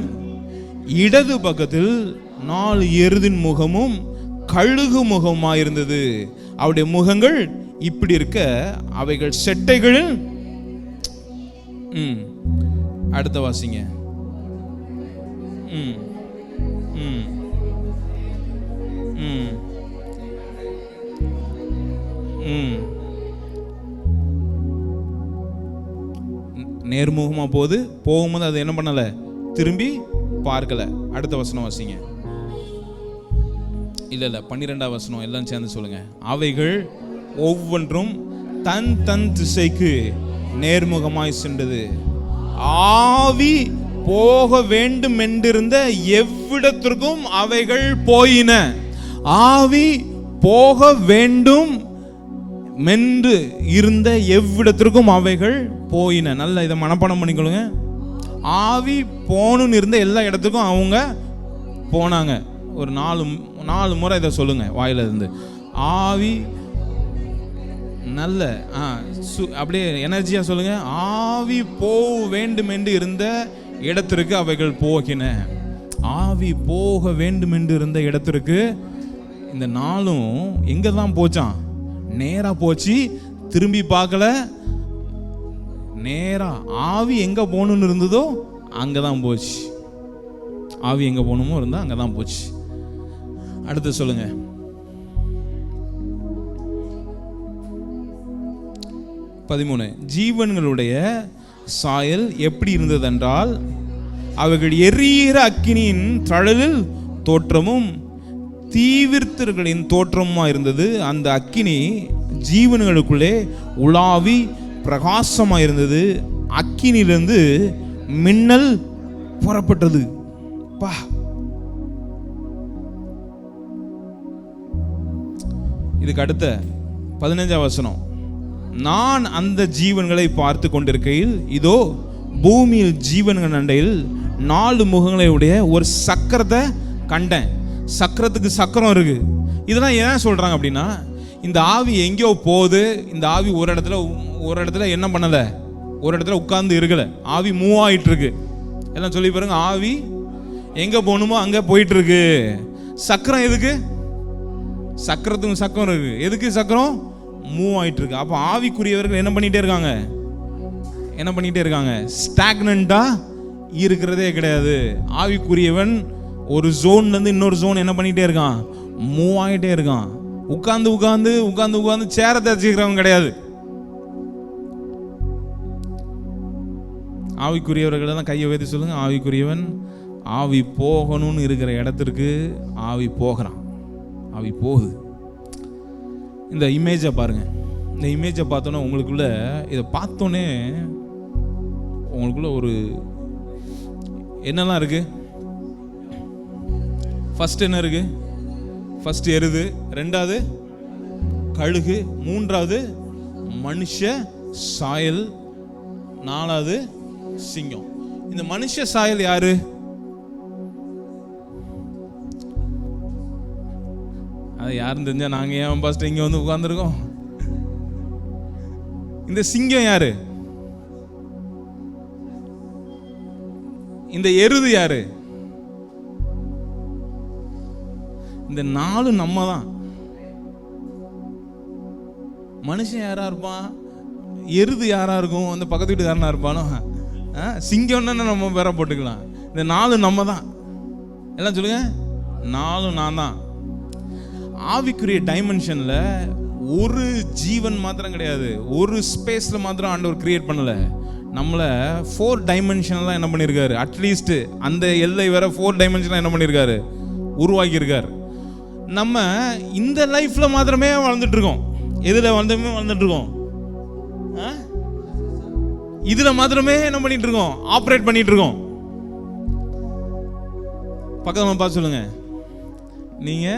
இடது பக்கத்தில் 4 எருதின் முகமும் கழுகு முகமாயிருந்தது. அவருடைய முகங்கள் இப்படி இருக்க அவைகள் செட்டைகளில் அடுத்த வாசிங்க. நேர்முகமா போகும்போது அது என்ன பண்ணல, திரும்பி பார்க்கல. அடுத்த வசனம் வாசிங்க. இல்ல 12வது வசனம் எல்லாம் சேர்ந்து சொல்லுங்க. அவைகள் ஒவ்வொன்றும் தன் திசைக்கு நேர்முகமாய் சென்றது. ஆவி போக வேண்டும் என்றிருந்த எவ்விடத்திற்கும் அவைகள் போயின. ஆவி போக வேண்டும் மென்று இருந்த எவ்விடத்திற்கும் அவைகள் போயின. நல்ல இதை மனப்பாடம் பண்ணிக்கொள்ளுங்க. ஆவி போகணும்னு இருந்த எல்லா இடத்துக்கும் அவங்க போனாங்க. ஒரு 4 முறை இதை சொல்லுங்க வாயில இருந்து. ஆவி நல்ல அப்படியே எனர்ஜியா சொல்லுங்க. ஆவி போக வேண்டும் என்று இருந்த இடத்திற்கு அவைகள் போகின. ஆவி போக வேண்டும் என்று இருந்த இடத்திற்கு இந்த 4ம் எங்க தான் போச்சான்? நேரா போச்சு, திரும்பி பார்க்கல. நேரா ஆவி எங்க போகணும்னு இருந்ததோ அங்கதான் போச்சு. ஆவி எங்க போகணுமோ இருந்தா அங்கதான் போச்சு. அடுத்து சொல்லுங்க. 13. ஜீவன்களுடைய சாயல் எப்படி இருந்ததென்றால் அவைகள் எரியிற அக்கினியின் தழலில் தோற்றமும் தீவிரத்தர்களின் தோற்றமுமா இருந்தது. அந்த அக்கினி ஜீவன்களுக்குள்ளே உலாவி பிரகாசமா இருந்தது. அக்கினிலிருந்து மின்னல் புறப்பட்டது. பா, இதுக்கு அடுத்த 15ஆம் வசனம். நான் அந்த ஜீவன்களை பார்த்து கொண்டிருக்கையில் இதோ பூமியில் ஜீவன்கள் அண்டையில் 4 முகங்களை உடைய ஒரு சக்கரத்தை கண்டேன். சக்கரத்துக்கு சக்கரம் இருக்கு. இதெல்லாம் ஏன் சொல்றாங்க அப்படின்னா, இந்த ஆவி எங்கேயோ போகுது. இந்த ஆவி ஒரு இடத்துல என்ன பண்ணல, ஒரு இடத்துல உட்கார்ந்து இருக்கல. ஆவி மூவ் ஆயிட்டு இருக்கு. எல்லாம் சொல்லி பாருங்க, ஆவி எங்க போகணுமோ அங்க போயிட்டு இருக்கு. சக்கரம் எதுக்கு? சக்கரத்துக்கு சக்கரம் இருக்கு. எதுக்கு சக்கரம்? மூவ் ஆயிட்டு இருக்கு. அப்போ ஆவிக்குரியவர்கள் என்ன பண்ணிட்டே இருக்காங்க? ஸ்டாக்னண்டா இருக்கிறதே கிடையாது. ஆவிக்குரியவன் ஒரு ஜோன்ல இருந்து இன்னொரு ஜோன் என்ன பண்ணிட்டே இருக்கான்? மூவ் ஆகிட்டே இருக்கான். உட்கார்ந்து சேர தச்சுக்கிறவங்க கிடையாது. ஆவிக்குரியவர்கள் தான் கையை உயர்த்தி சொல்லுங்க. ஆவிக்குரியவன் ஆவி போகணும்னு இருக்கிற இடத்திற்கு ஆவி போகிறான். ஆவி போகுது. இந்த இமேஜை பாருங்க. இந்த இமேஜை பார்த்தோன்னே உங்களுக்குள்ள, இதை பார்த்தோன்னே உங்களுக்குள்ள ஒரு என்னெல்லாம் இருக்கு? ஃபர்ஸ்ட் என்ன இருக்கு? ஃபர்ஸ்ட் எருது, 2வது கழுகு, 3வது மனுஷ சாயல், 4வது சிங்கம். இந்த மனுஷ சாயல் யாரு? அது யாருன்னு தெரிஞ்சா நாங்க ஏன் ஃபர்ஸ்ட் இங்க வந்து உட்கார்ந்துருக்கோம்? இந்த சிங்கம் யாரு? இந்த எருது யாரு? இந்த 4 நம்ம தான். மனுஷன் யாரா இருப்பான்? எருது யாரா இருக்கும்? அந்த பக்கத்து வீட்டுக்காரனா இருப்பானோ? சிங்கம்னா நம்ம பேர போட்டுக்கலாம். இந்த 4 நம்ம தான். எல்லாம் சொல்லுங்க, 4 நான் தான். ஆவிக்குரிய டைமென்ஷன்ல ஒரு ஜீவன் மாத்திரம் கிடையாது, ஒரு ஸ்பேஸ்ல மாத்திரம் ஆண்டவர் கிரியேட் பண்ணல. நம்மள 4 டைமென்ஷன்லாம் என்ன பண்ணியிருக்காரு? அட்லீஸ்ட் அந்த எல்லை வேற 4 டைமென்ஷன்லாம் என்ன பண்ணியிருக்காரு? உருவாக்கி இருக்காரு. நம்ம இந்த லைஃப்ல மாத்திரமே வாழ்ந்துட்டு இருக்கோம். எதுல வாழ்ந்துட்டு இருக்கோம்? இதுல மாத்திரமே என்ன பண்ணிட்டு இருக்கோம்? ஆப்ரேட் பண்ணிட்டு இருக்கோம். பக்கத்துல பார்த்து சொல்லுங்க. நீங்க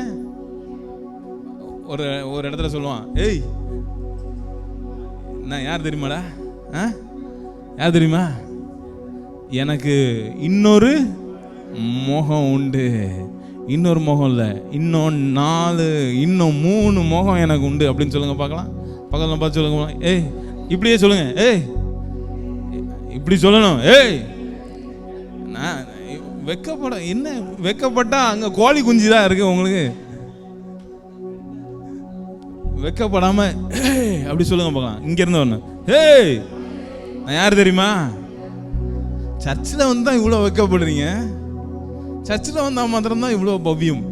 ஒரு இடத்துல சொல்லுவான், ஏய் நான் யார் தெரியுமாடா? யார் தெரியுமா? எனக்கு இன்னொரு முகம் உண்டு. இன்னொரு முகம் இல்லை, இன்னும் 3 முகம் எனக்கு உண்டு அப்படின்னு சொல்லுங்க பார்க்கலாம். பக்கத்தில் பார்த்து சொல்லுங்க. ஏய் இப்படியே சொல்லுங்க. ஏய் இப்படி சொல்லணும். ஏய் நான் வெக்கப்பட, என்ன வெக்கப்பட்டா அங்க கோழி குஞ்சு தான் இருக்கு. உங்களுக்கு வெக்கப்படாம அப்படி சொல்லுங்க பார்க்கலாம். இங்க இருந்து ஒண்ணு, ஏய் நான் யார் தெரியுமா? சர்ச்சில் வந்து தான் இவ்வளோ வெக்கப்படுறீங்க. சர்ச்சில் வந்தால் மாத்திரம்தான் இவ்வளோ பவ்யம்.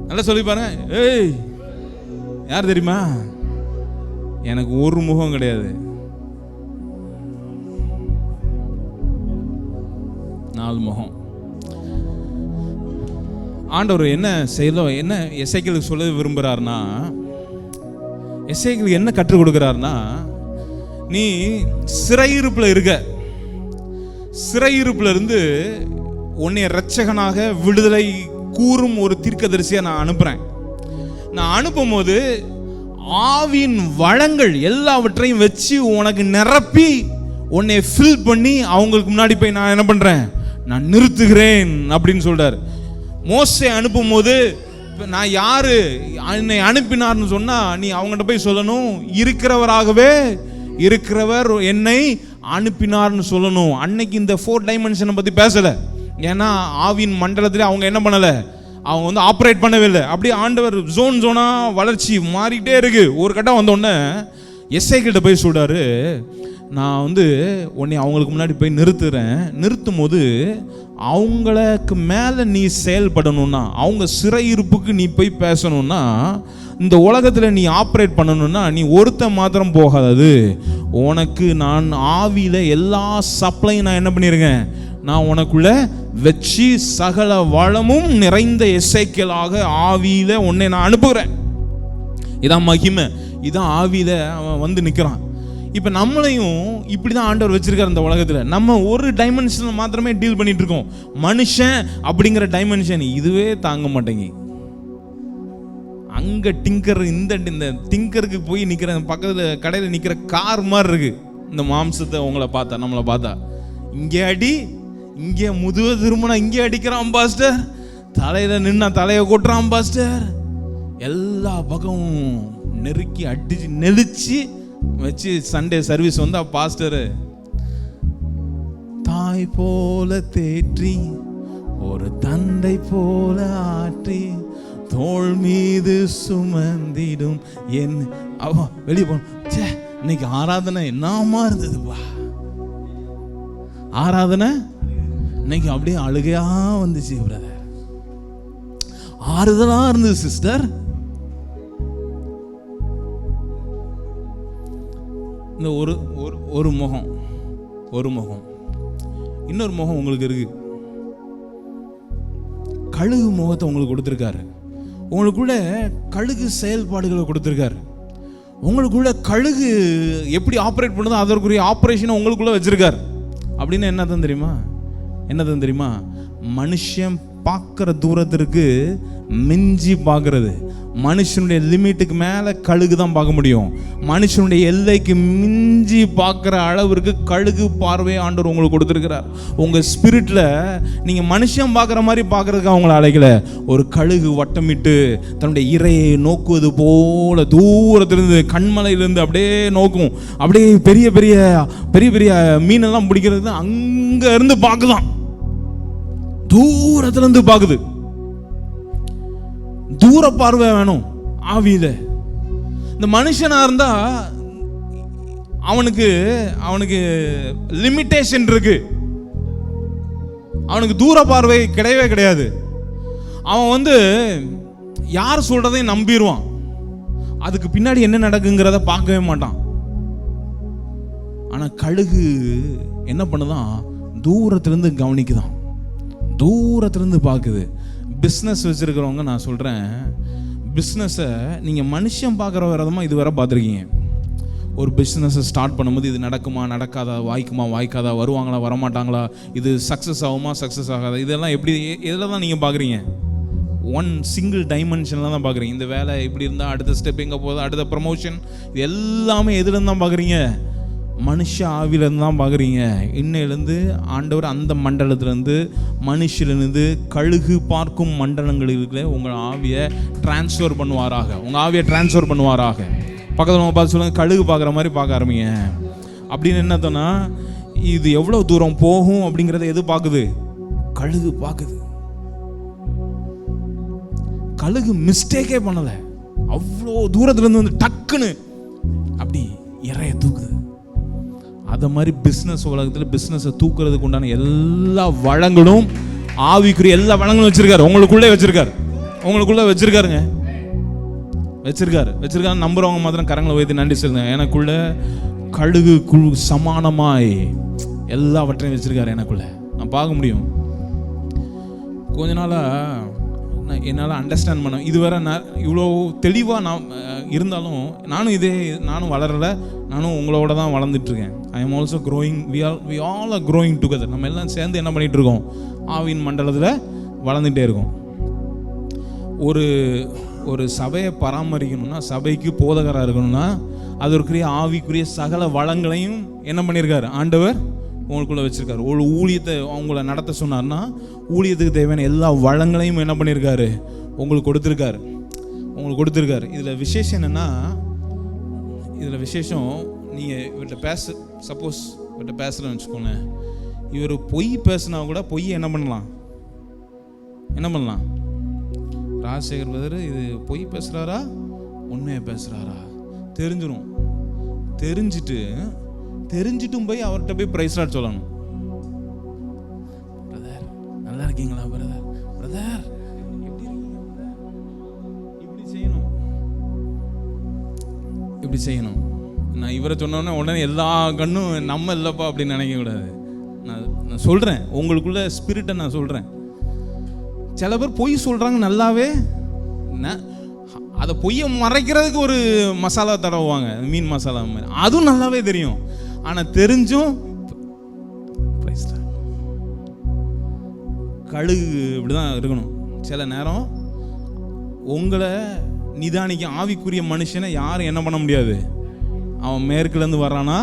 நல்லா சொல்லி பாருங்க. ஏய் யார் தெரியுமா? எனக்கு ஒரு முகம் கிடையாது, 4 முகம். ஆண்டவர் என்ன செய்யலாம், என்ன எசேக்கியேலுக்கு சொல்ல விரும்புகிறார்னா, எசேக்கியேலுக்கு என்ன கற்றுக் கொடுக்கிறார்னா, நீ சிறையிருப்பில் இருக்க, சிறையிருப்பில் இருந்து உன்னை இரட்சகனாக விடுதலை கூறும் ஒரு தீர்க்கதரிசியை நான் அனுப்புகிறேன். நான் அனுப்பும் போது ஆவியின் வளங்கள் எல்லாவற்றையும் வச்சு உனக்கு நிரப்பி உன்னை ஃபில் பண்ணி அவங்களுக்கு முன்னாடி போய் நான் என்ன பண்ணுறேன்? நான் நிறுத்துகிறேன் அப்படின்னு சொல்றார். மோசே அனுப்பும் போது நான் யாரு என்னை அனுப்பினார்னு சொன்னா நீ அவங்ககிட்ட போய் சொல்லணும், இருக்கிறவராகவே இருக்கிறவர் என்னை அனுப்பினார்னு சொல்லணும். அன்னைக்கு இந்த 4 டைமென்ஷனை பத்தி பேசல. ஏன்னா ஆவியின் மண்டலத்தில் அவங்க என்ன பண்ணல, அவங்க வந்து ஆப்ரேட் பண்ணவே இல்லை. அப்படியே ஆண்டவர் ஜோனா வளர்ச்சி மாறிக்கிட்டே இருக்கு. ஒரு கட்டம் வந்தோடனே எசேக்கியேல்கிட்ட போய் சொல்றாரு, நான் வந்து உன்னை அவங்களுக்கு முன்னாடி போய் நிறுத்துறேன். நிறுத்தும் போது அவங்களுக்கு மேலே நீ செயல்படணும்னா, அவங்க சிறையிருப்புக்கு நீ போய் பேசணும்னா, இந்த உலகத்தில் நீ ஆப்ரேட் பண்ணணும்னா நீ ஒருத்தன் மாத்திரம் போகாதது. உனக்கு நான் ஆவியில் எல்லா சப்ளையும் நான் என்ன பண்ணியிருக்கேன், நான் உனக்குள்ள வச்சு சகல வளமும் நிறைந்த எசேக்கியேலாக ஆவியில் உன்னை நான் அனுப்புகிறேன். இதான் மகிமை, இதான் ஆவியில் அவன் வந்து நிற்கிறான். இப்போ நம்மளையும் இப்படி தான் ஆண்டவர் வச்சிருக்காரு இந்த உலகத்தில். நம்ம ஒரு டைமென்ஷனில் மாத்திரமே டீல் பண்ணிட்டு இருக்கோம். மனுஷன் அப்படிங்கிற டைமென்ஷன் இதுவே தாங்க மாட்டேங்க. அங்கே டிங்கர், இந்த டிங்கருக்கு போய் நிற்கிற பக்கத்தில் கடையில் நிற்கிற கார் மாதிரி இருக்கு இந்த மாம்சத்தை உங்களை பார்த்தா, நம்மளை பார்த்தா. இங்கே அடி, இங்கே முதுவை திரும்பினா இங்கே அடிக்கிறான் பாஸ்டர், தலையில் நின்னா தலையை கொட்டுறான் பாஸ்டர், எல்லா பக்கமும் நெருக்கி அடிச்சு நெளிச்சு வச்சு சண்டே சர்வீஸ் வந்தா பாஸ்டர் தாய் போல தேற்றி ஒரு தந்தை போல ஆற்றி தோள் மீது சுமந்திடும் என் அவ வெளியே போன. இன்னைக்கு ஆராதனை என்னமா இருந்ததுப்பா, ஆராதனை இன்னைக்கு அப்படியே அழுகையா வந்துச்சு பிரதர், ஆறுதலா இருந்தது சிஸ்டர். இந்த ஒரு முகம், ஒரு முகம், இன்னொரு முகம் உங்களுக்கு இருக்கு. கழுகு முகத்தை உங்களுக்கு கொடுத்துருக்காரு. உங்களுக்குள்ள கழுகு செயல்பாடுகளை கொடுத்துருக்காரு. உங்களுக்குள்ள கழுகு எப்படி ஆப்ரேட் பண்ணுதோ அதற்குரிய ஆப்ரேஷனை உங்களுக்குள்ள வச்சிருக்காரு. அப்படின்னு என்னதான் தெரியுமா, என்னதான் தெரியுமா, மனுஷன் பார்க்குற தூரத்திற்கு மிஞ்சி பார்க்கறது. மனுஷனுடைய லிமிட்டுக்கு மேலே கழுகு தான் பார்க்க முடியும். மனுஷனுடைய எல்லைக்கு மிஞ்சி பார்க்குற அளவிற்கு கழுகு பார்வையை ஆண்டவர் உங்களுக்கு கொடுத்துருக்கிறார். உங்கள் ஸ்பிரிட்டில் நீங்கள் மனுஷன் பார்க்குற மாதிரி பார்க்குறதுக்கு அவங்கள அழைக்கல. ஒரு கழுகு வட்டமிட்டு தன்னுடைய இரையை நோக்குவது போல தூரத்திலிருந்து கண்மலையிலிருந்து அப்படியே நோக்கும். அப்படியே பெரிய பெரிய பெரிய பெரிய மீனெல்லாம் பிடிக்கிறது அங்கே இருந்து பார்க்குதான், தூரத்திலிருந்து பார்க்குது. தூர பார்வை வேணும் ஆவியில. இந்த மனுஷனா இருந்தா அவனுக்கு லிமிட்டேஷன் இருக்கு. அவனுக்கு தூர பார்வை கிடையவே கிடையாது. அவன் வந்து யார் சொல்றதையும் நம்பிடுவான். அதுக்கு பின்னாடி என்ன நடக்குங்கிறத பார்க்கவே மாட்டான். ஆனா கழுகு என்ன பண்ணுதான், தூரத்திலிருந்து கவனிக்குதான், தூரத்திலிருந்து பார்க்குது. பிஸ்னஸ் வச்சுருக்கிறவங்க நான் சொல்கிறேன், பிஸ்னஸை நீங்கள் மனுஷன் பார்க்குற விதமாக இதுவரை பார்த்துருக்கீங்க. ஒரு பிஸ்னஸை ஸ்டார்ட் பண்ணும்போது இது நடக்குமா நடக்காதா, வாய்க்குமா வாய்க்காதா, வருவாங்களா வரமாட்டாங்களா, இது சக்ஸஸ் ஆகுமா சக்ஸஸ் ஆகாதா, இதெல்லாம் எப்படி இதில் தான் நீங்கள் பார்க்குறீங்க. ஒன் சிங்கிள் டைமென்ஷனில் தான் பார்க்குறீங்க. இந்த வேலை இப்படி இருந்தால் அடுத்த ஸ்டெப் எங்கே போகுது, அடுத்த ப்ரமோஷன், இது எல்லாமே எதுலேருந்து தான் பார்க்குறீங்க, மனுஷ ஆவிலேருந்து தான் பார்க்குறீங்க. இன்னையிலேருந்து ஆண்டவர் அந்த மண்டலத்திலேருந்து மனுஷிலேருந்து கழுகு பார்க்கும் மண்டலங்களுக்கு உங்கள் ஆவியை டிரான்ஸ்ஃபர் பண்ணுவாராக, உங்கள் ஆவியை டிரான்ஸ்ஃபர் பண்ணுவாராக. பக்கத்தில் நம்ம பார்த்து சொல்லுங்கள், கழுகு பார்க்குற மாதிரி பார்க்க ஆரம்பிங்க. அப்படின்னு என்னத்தோன்னா, இது எவ்வளோ தூரம் போகும் அப்படிங்கிறத எது பார்க்குது, கழுகு பார்க்குது. கழுகு மிஸ்டேக்கே பண்ணலை, அவ்வளோ தூரத்துலேருந்து வந்து டக்குன்னு அப்படி இறைய தூக்குது. அதை மாதிரி பிஸ்னஸ் உலகத்தில் பிஸ்னஸை தூக்குறதுக்கு உண்டான எல்லா வளங்களும், ஆவிக்குரிய எல்லா வளங்களும் வச்சிருக்காரு, உங்களுக்குள்ளே வச்சிருக்காரு, உங்களுக்குள்ளே வச்சிருக்காருங்க, வச்சிருக்காரு. நம்புறவங்க மாத்திரம் கரங்களை உயர்த்தி நன்றி சொல்லுங்க. எனக்குள்ள கழுகு சமானமாய் எல்லாவற்றையும் வச்சிருக்காரு எனக்குள்ள. நான் பார்க்க முடியும். கொஞ்ச நாளாக என்னால் அண்டர்ஸ்டாண்ட் பண்ண, இதுவரை நான் இவ்வளோ தெளிவாக நான் இருந்தாலும் நானும் வளரலை, நானும் உங்களோட தான் வளர்ந்துட்டுருக்கேன். I am also growing, we all are growing together. நம்ம எல்லாம் சேர்ந்து என்ன பண்ணிகிட்டு இருக்கோம், ஆவின் மண்டலத்தில் வளர்ந்துகிட்டே இருக்கோம். ஒரு சபையை பராமரிக்கணும்னா, சபைக்கு போதகராக இருக்கணும்னா, அதற்குரிய ஆவிக்குரிய சகல வளங்களையும் என்ன பண்ணியிருக்காரு ஆண்டவர் உங்களுக்குள்ளே வச்சுருக்காரு. ஒரு ஊழியத்தை அவங்கள நடத்த சொன்னார்னா, ஊழியத்துக்கு தேவையான எல்லா வளங்களையும் என்ன பண்ணியிருக்காரு உங்களுக்கு கொடுத்துருக்காரு. இதில் விசேஷம் என்னென்னா, இதில் விசேஷம் நீங்கள் இவர்கிட்ட சப்போஸ் இவர்கிட்ட பேசுகிறேன்னு வச்சுக்கோங்க, இவர் பொய் பேசுனா கூட பொய்யை என்ன பண்ணலாம், ராஜசேகர் பிரதர் இது பொய் பேசுகிறாரா உண்மையை பேசுகிறாரா தெரிஞ்சிடும். தெரிஞ்சிட்டும் போய் அவர்கிட்ட போய் பிரைஸ் லார்ட் சொல்லணும். பிரதர் இருக்கீங்களா பிரதர்? பிரதர் எப்படி இருக்கீங்க? இப்படி செய்யணும், இப்படி செய்யணும். நான் இவரை சொன்னோன்னே உடனே எல்லா கண்ணும் நம்ம இல்லைப்பா அப்படின்னு நினைக்கக்கூடாது. நான் சொல்கிறேன், உங்களுக்குள்ள ஸ்பிரிட்டை நான் சொல்கிறேன். சில பேர் பொய் சொல்கிறாங்க நல்லாவே, அதை பொய்யை மறைக்கிறதுக்கு ஒரு மசாலா தடவுவாங்க, மீன் மசாலா மாதிரி, அதுவும் நல்லாவே தெரியும். ஆனால் தெரிஞ்சும் கழுகு இப்படிதான் இருக்கணும். சில நேரம் உங்களை நிதானிக்க ஆவிக்குரிய மனுஷனை யாரும் என்ன பண்ண முடியாது. அவன் மேற்குலேருந்து வரானா,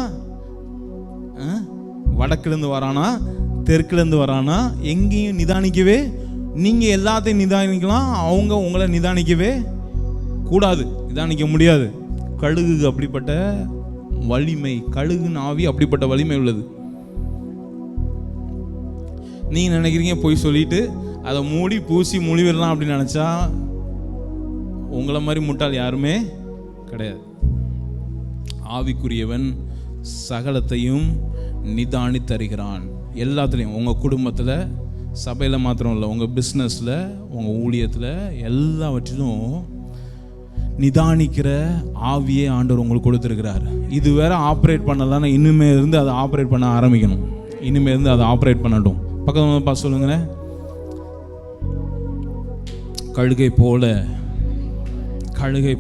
வடக்குலேருந்து வரானா, தெற்குலேருந்து வரானா, எங்கேயும் நிதானிக்கவே. நீங்கள் எல்லாத்தையும் நிதானிக்கலாம், அவங்க உங்களை நிதானிக்கவே கூடாது, நிதானிக்க முடியாது. கழுகு அப்படிப்பட்ட வலிமை, கழுகுன்னு ஆவி அப்படிப்பட்ட வலிமை உள்ளது. நீங்கள் நினைக்கிறீங்க போய் சொல்லிட்டு அதை மூடி பூசி மொழிவிடலாம் அப்படின்னு நினச்சா உங்களை மாதிரி முட்டாள் யாருமே கிடையாது. ஆவிக்குரியவன் சகலத்தையும் நிதானி தருகிறான். எல்லாத்துலேயும், உங்கள் குடும்பத்தில், சபையில் மாத்திரம் இல்லை, உங்கள் பிஸ்னஸில், உங்கள் ஊழியத்தில், எல்லாவற்றிலும் நிதானிக்கிற ஆவியே ஆண்டவர் உங்களுக்கு கொடுத்துருக்கிறார். இது வேற ஆப்ரேட் பண்ணலான்னு இனிமே இருந்து அதை ஆப்ரேட் பண்ண ஆரம்பிக்கணும். இனிமே இருந்து அதை ஆப்ரேட் பண்ணட்டும். பக்கத்தில் பார்த்து சொல்லுங்களேன். கழுகை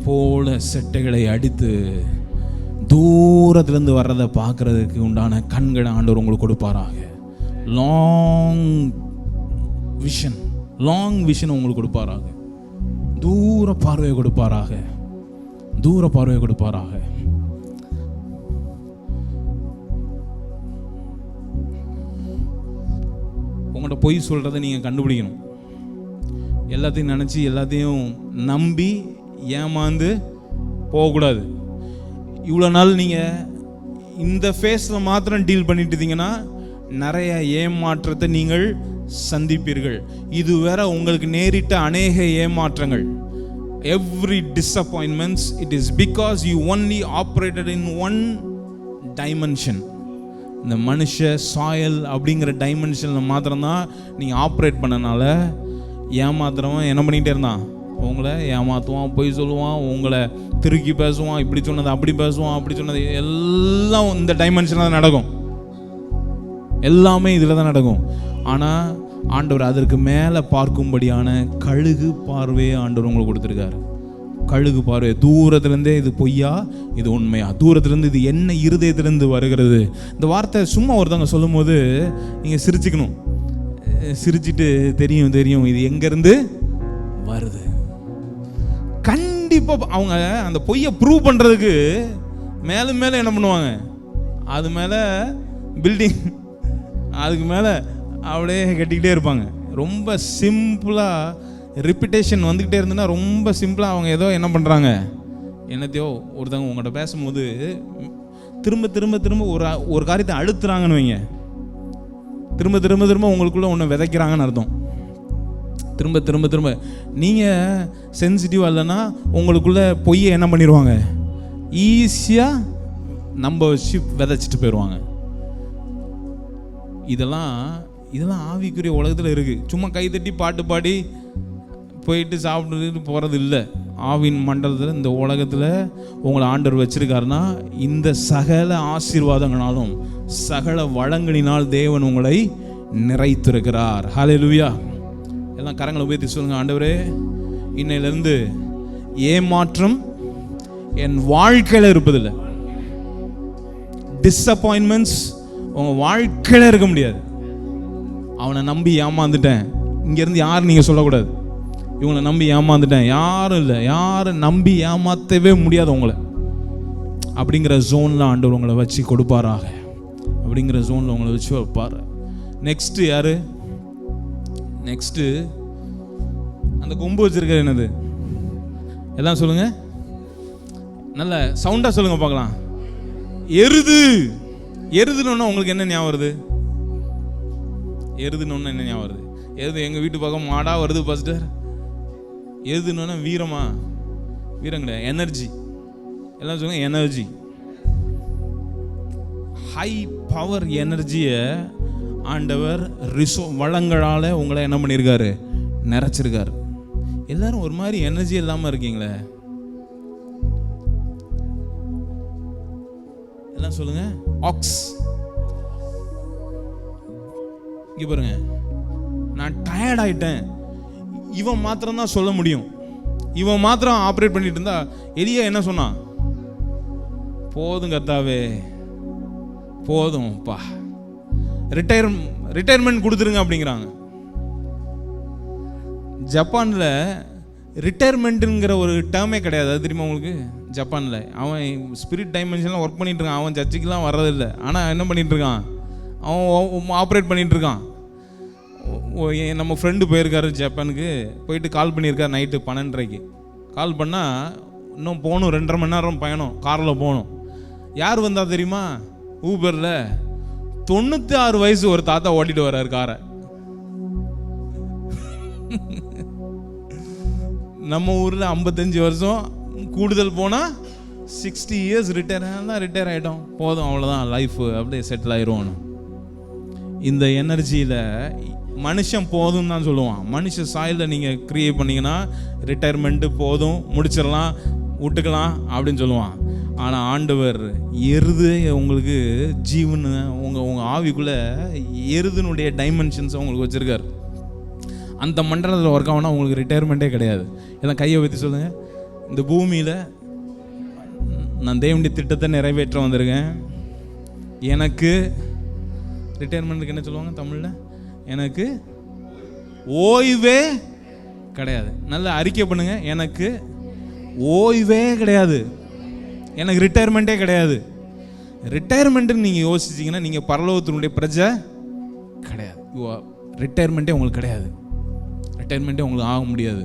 போல செட்டைகளை அடித்து தூரத்திலிருந்து வர்றதை பார்க்கறதுக்கு உண்டான கண்களை ஆண்டவர் உங்களுக்கு கொடுப்பாராக. லாங் விஷன் உங்களுக்கு கொடுப்பாராக. தூர பார்வையை கொடுப்பாராக. உங்கள்கிட்ட பொய் சொல்கிறத நீங்கள் கண்டுபிடிக்கணும். எல்லாத்தையும் நினச்சி எல்லாத்தையும் நம்பி ஏமாந்து போகக்கூடாது. இவ்வளோ நாள் நீங்கள் இந்த ஃபேஸில் மாத்திரம் டீல் பண்ணிட்டு இருந்தீங்கன்னா நிறைய ஏமாற்றத்தை நீங்கள் சந்திப்பீர்கள். இது வேற உங்களுக்கு நேரிட்ட அநேக ஏமாற்றங்கள். Every disappointments, it is because you only operated in one dimension. இந்த மனுஷ சாயல் அப்படிங்கிற டைமென்ஷனில் மாத்திரம்தான் நீங்கள் ஆப்ரேட் பண்ணனால ஏமாத்துறவன் என்ன பண்ணிகிட்டே இருந்தான், உங்களை ஏமாற்றுவான், பொய் சொல்லுவான், உங்களை திருக்கி பேசுவான், இப்படி சொன்னது அப்படி பேசுவான், அப்படி சொன்னது எல்லாம் இந்த டைமென்ஷனில் தான் நடக்கும். எல்லாமே இதில் தான் நடக்கும். ஆனால் ஆண்டவர் அதற்கு மேலே பார்க்கும்படியான கழுகு பார்வையை ஆண்டவர் உங்களுக்கு கொடுத்துருக்காரு. கழுகு பார்வை, தூரத்துலேருந்தே இது பொய்யா இது உண்மையா, தூரத்துலேருந்து இது என்ன இருதயத்திலேருந்து வருகிறது. இந்த வார்த்தை சும்மா ஒருத்தவங்க சொல்லும் போது நீங்கள் சிரிச்சுக்கணும். சிரிச்சுட்டு தெரியும் இது எங்கேருந்து வருது. கண்டிப்பாக அவங்க அந்த பொய்யை ப்ரூவ் பண்ணுறதுக்கு மேலும் மேலே என்ன பண்ணுவாங்க, அது மேலே பில்டிங், அதுக்கு மேலே அப்படியே கட்டிக்கிட்டே இருப்பாங்க. ரொம்ப சிம்பிளாக ரிப்பிட்டேஷன் வந்துக்கிட்டே இருந்துன்னா ரொம்ப சிம்பிளாக அவங்க ஏதோ என்ன பண்ணுறாங்க, என்னத்தையோ ஒருத்தவங்க உங்கள்கிட்ட பேசும்போது திரும்ப திரும்ப திரும்ப ஒரு காரியத்தை அழுத்துறாங்கன்னு வைங்க, திரும்ப திரும்ப திரும்ப உங்களுக்குள்ளே ஒன்று விதைக்கிறாங்கன்னு அர்த்தம். திரும்ப திரும்ப திரும்ப நீங்கள் சென்சிட்டிவாக இல்லைன்னா உங்களுக்குள்ளே பொய்யை என்ன பண்ணிடுவாங்க, ஈஸியாக நம்ப வச்சு விதைச்சிட்டு போயிடுவாங்க. இதெல்லாம் ஆவிக்குரிய உலகத்தில் இருக்குது. சும்மா கைத்தட்டி பாட்டு பாடி போயிட்டு சாப்பிட்டு போகிறது இல்லை. ஆவின் மண்டலத்தில், இந்த உலகத்தில் உங்களை ஆண்டவர் வச்சிருக்காருன்னா இந்த சகல ஆசீர்வாதங்களாலும் சகல வளங்களினால் தேவன் உங்களை நிறைத்திருக்கிறார். ஹல்லேலூயா. எல்லாம் கரங்களை உயர்த்தி சொல்லுங்க, ஆண்டவரே இன்னையிலேருந்து ஏமாற்றம் என் வாழ்க்கையில் இருப்பதில்லை. டிஸப்பாயின்மெண்ட்ஸ் உங்கள் வாழ்க்கையில் இருக்க முடியாது. அவனை நம்பி ஏமாந்துட்டேன், இங்கேருந்து யாரும் நீங்கள் சொல்லக்கூடாது. இவங்களை நம்பி ஏமாந்துட்டேன், யாரும் இல்லை, யாரும் நம்பி ஏமாற்றவே முடியாது உங்களை. அப்படிங்கிற ஜோனில் ஆண்டவர் உங்களை வச்சு கொடுப்பாராக. அப்படிங்கிற ஜோனில் உங்களை வச்சு வைப்பார். நெக்ஸ்ட்டு யார்? நெக்ஸ்ட்டு அந்த கொம்பு வச்சிருக்கிற என்னது? எல்லாம் சொல்லுங்கள், நல்ல சவுண்டாக சொல்லுங்கள் பார்க்கலாம். எருது. எருதுன்னு உங்களுக்கு என்ன ஞாபகம் வருது? எருதுன்னு என்ன ஞாபகம் வருது? எருது எங்கள் வீட்டு பக்கம் மாடாக வருது பாஸ்டர். எருதுன்னு வீரமா? வீரம் கிடையாது, எனர்ஜி. எல்லாம் சொல்லுங்க, எனர்ஜி. ஹை பவர் எனர்ஜியை ஆண்டவர் வளங்களால உங்களை என்ன பண்ணியிருக்காரு, நிறைச்சிருக்காரு. எல்லாரும் ஒரு மாதிரி எனர்ஜி இல்லாம இருக்கீங்களே, எல்லாம் சொல்லுங்க. ஆக்ஸ் இங்க பாருங்க, நான் டயர்ட் ஆயிட்டேன், இவன் மாத்திரம் தான் சொல்ல முடியும். இவன் மாத்திரம் ஆப்ரேட் பண்ணிட்டு இருந்தா, எலியா என்ன சொன்னான், போதும் கர்த்தாவே போதும்ப்பா, ரிட்டையர்மெண்ட் கொடுத்துருங்க அப்படிங்கிறாங்க. ஜப்பானில் ரிட்டையர்மெண்ட்டுங்கிற ஒரு டேர்மே கிடையாது, அது தெரியுமா உங்களுக்கு? ஜப்பானில் அவன் ஸ்பிரிட் டைமென்ஷன்லாம் ஒர்க் பண்ணிட்டு இருக்கான், அவன் சர்ச்சுக்கெலாம் வர்றதில்லை. ஆனால் என்ன பண்ணிட்டு இருக்கான், அவன் ஆப்ரேட் பண்ணிட்டு இருக்கான். நம்ம ஃப்ரெண்டு போயிருக்காரு ஜப்பானுக்கு, போயிட்டு கால் பண்ணியிருக்காரு நைட்டு 12:30 கால் பண்ணால், இன்னும் போகணும் 2.5 மணி நேரம் பயணம், காரில் போகணும். யார் வந்தா தெரியுமா, ஊபரில் 96 வயசு ஒரு தாத்தா ஓட்டிட்டு வர்றாரு காரை. நம்ம ஊரில் 55 வருஷம் கூடுதல் போனால் 60 இயர்ஸ் ரிட்டையர் ஆகிட்டோம், போதும் அவ்வளோதான் லைஃப் அப்படியே செட்டில் ஆயிரும். இந்த எனர்ஜியில் மனுஷன் போதும் தான் சொல்லுவான். மனுஷ சாயலில் நீங்கள் கிரியேட் பண்ணிங்கன்னா ரிட்டையர்மெண்ட்டு போதும், முடிச்சிடலாம், விட்டுக்கலாம் அப்படின்னு சொல்லுவான். ஆனால் ஆண்டவர் எருது உங்களுக்கு ஜீவன், உங்கள் ஆவிக்குள்ளே எருதுனுடைய டைமென்ஷன்ஸை உங்களுக்கு வச்சுருக்கார். அந்த மண்டலத்தில் ஒர்க் ஆகுனா உங்களுக்கு ரிட்டையர்மெண்ட்டே கிடையாது. எல்லாம் கையை வைத்து சொல்லுங்கள், இந்த பூமியில் நான் தேவனுடைய திட்டத்தை நிறைவேற்ற வந்திருக்கேன், எனக்கு ரிட்டையர்மெண்ட்டுக்கு என்ன சொல்லுவாங்க தமிழில், எனக்கு ஓய்வே கிடையாது. நல்லா அறிக்கை பண்ணுங்க, எனக்கு ஓய்வே கிடையாது, எனக்கு ரிட்டையர்மெண்ட்டே கிடையாது. ரிட்டையர்மெண்ட்டுன்னு நீங்கள் யோசிச்சிங்கன்னா நீங்கள் பரலோகத்தினுடைய பிரஜை கிடையாது. ரிட்டையர்மெண்ட்டே உங்களுக்கு கிடையாது, ரிட்டையர்மெண்ட்டே உங்களுக்கு ஆக முடியாது.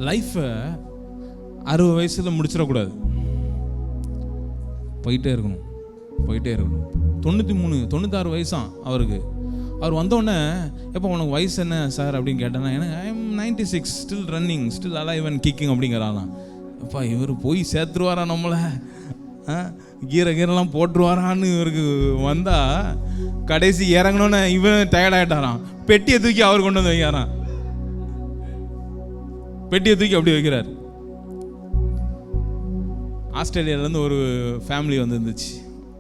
லைஃப்பை 60 வயசில் முடிச்சிடக்கூடாது, போயிட்டே இருக்கணும். 93 96 வயசான் அவருக்கு. அவர் வந்தோடனே, எப்போ உனக்கு வயசு என்ன சார் அப்படின்னு கேட்டேன்னா, எனக்கு I am 96 still running still alive and kicking அப்படிங்கிறாலாம். அப்பா இவர் போய் சேர்த்துருவாரா நம்மளை, கீரெல்லாம் போட்டுருவாரான்னு இவருக்கு வந்தால், கடைசி இறங்கணுன்னு இவன் டயர்டாகிட்டாரான். பெட்டியை தூக்கி அவர் கொண்டு வந்து வைக்கிறான், பெட்டியை தூக்கி அப்படி வைக்கிறார். ஆஸ்திரேலியாவிலேருந்து ஒரு ஃபேமிலி வந்துருந்துச்சு.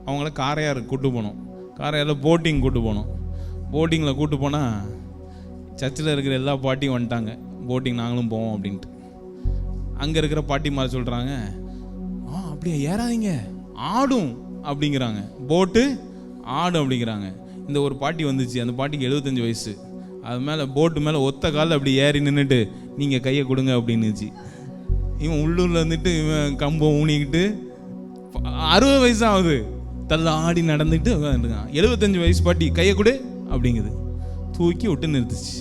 அவங்கள காரையார் கூப்பிட்டு போனோம். காரையாரில் போட்டிங் கூப்பிட்டு போனோம். போட்டிங்கில் கூப்பிட்டு போனால் சர்ச்சில் இருக்கிற எல்லா பாட்டியும் வந்துட்டாங்க, போட்டிங் நாங்களும் போவோம் அப்படின்ட்டு. அங்கே இருக்கிற பாட்டி மாதிரி சொல்கிறாங்க, அப்படியே ஏறாதீங்க ஆடும் அப்படிங்கிறாங்க, போட்டு ஆடும் அப்படிங்கிறாங்க. இந்த ஒரு பாட்டி வந்துச்சு, அந்த பாட்டிக்கு 75 வயசு. அது மேலே போட்டு மேலே ஒத்த காலில் அப்படி ஏறி நின்றுட்டு, நீங்கள் கையை கொடுங்க அப்படின்னுச்சு. இவன் உள்ளூரில் இருந்துட்டு இவன் கம்பம் ஊனிக்கிட்டு 60 வயசு ஆகுது, தள்ளாடி நடந்துக்கிட்டு 75 வயசு பாட்டி கையை கொடு அப்படிங்குது. தூக்கி விட்டு நிறுத்துச்சு.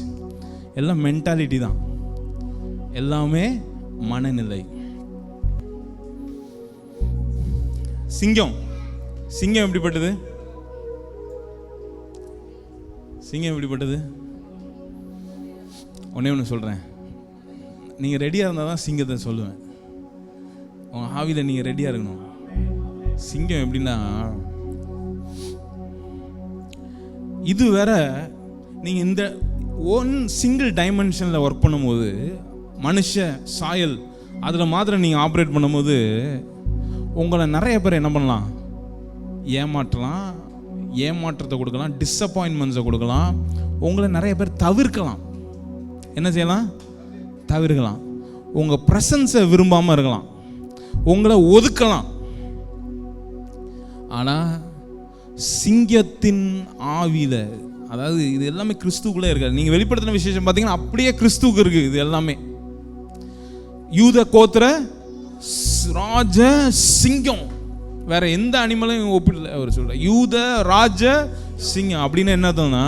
எல்லாம் மென்டாலிட்டி தான், எல்லாமே மனநிலை. சிங்கம் எப்படிப்பட்டது? சிங்கம் எப்படிப்பட்டது? ஒன்று சொல்கிறேன், நீங்கள் ரெடியாக இருந்தால் தான் சிங்கத்தை சொல்லுவேன். உங்கள் ஆவியில் நீங்கள் ரெடியாக இருக்கணும். சிங்கம் எப்படின்னா, இது வேற, நீங்கள் இந்த ஒன் சிங்கிள் டைமென்ஷனில் ஒர்க் பண்ணும்போது, மனுஷ சாயல் அதில் மாத்திரம் நீங்கள் ஆப்ரேட் பண்ணும்போது, உங்களை நிறைய பேர் என்ன பண்ணலாம், ஏமாற்றலாம், ஏமாற்றத்தை கொடுக்கலாம், டிஸப்பாயின்மெண்ட்ஸை கொடுக்கலாம், உங்களை நிறைய பேர் தவிர்க்கலாம். என்ன செய்யலாம்? தவிர்க்கலாம். உங்கள் ப்ரெசன்ஸை விரும்பாமல் இருக்கலாம், உங்களை ஒதுக்கலாம். ஆனால் சிங்கத்தின் ஆவியில், அதாவது இது எல்லாமே கிறிஸ்துக்குள்ளே இருக்காது. நீங்கள் வெளிப்படுத்தின விசேஷம் பார்த்தீங்கன்னா அப்படியே கிறிஸ்துவுக்கு இருக்குது. இது எல்லாமே யூத கோத்திர ராஜ சிங்கம், வேற எந்த அனிமலையும் ஒப்பிடல. அவர் சொல்ற யூத ராஜ சிங்கம் அப்படின்னு என்னதுன்னா,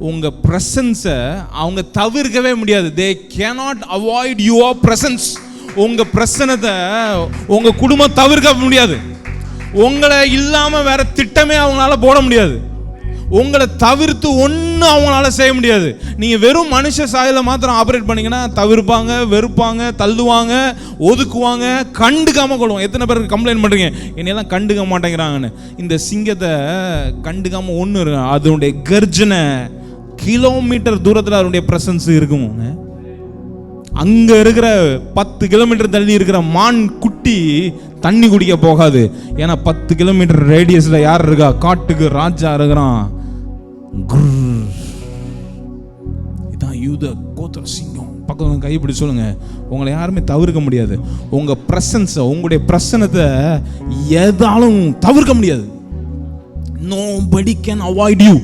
உங்க பிரசன்ஸை அவங்க தவிர்க்கவே முடியாது. they cannot avoid your presence. உங்க பிரசன்னத்தை உங்க குடும்பம் தவிர்க்க முடியாது. உங்களை இல்லாம வேற திட்டமே அவங்களால போட முடியாது. உங்களை தவிர்த்து ஒன்றும் ஒன்றும் அவங்களால செய்ய முடியாது. நீங்கள் வெறும் மனுஷ சாயலை மாத்திரம் ஆப்ரேட் பண்ணிங்கன்னா தவிர்ப்பாங்க, வெறுப்பாங்க, தள்ளுவாங்க, ஒதுக்குவாங்க, கண்டுக்காமல் கொள்வாங்க. எத்தனை பேருக்கு கம்ப்ளைண்ட் பண்ணுறீங்க, என்னையெல்லாம் கண்டுக்க மாட்டேங்கிறாங்கன்னு? இந்த சிங்கத்தை கண்டுக்காமல் ஒன்று இருக்கு, அதனுடைய கர்ஜனை கிலோமீட்டர் தூரத்தில் அதனுடைய பிரசன்ஸ் இருக்குங்க. அங்கே இருக்கிற 10 கிலோமீட்டர் தள்ளி இருக்கிற மான் குட்டி தண்ணி குடிக்க போகாது. ஏன்னா 10 கிலோமீட்டர் ரேடியஸில் யார் இருக்கா? காட்டுக்கு ராஜா இருக்கிறான். இதான் யூத கோத்திர சிங்கம். பக்கம் கைப்பிடி சொல்லுங்க, உங்களை யாருமே தவிர்க்க முடியாது. உங்க பிரசன்ஸை, உங்களுடைய பிரசனத்தை எதாலும் தவிர்க்க முடியாது. Nobody can avoid you.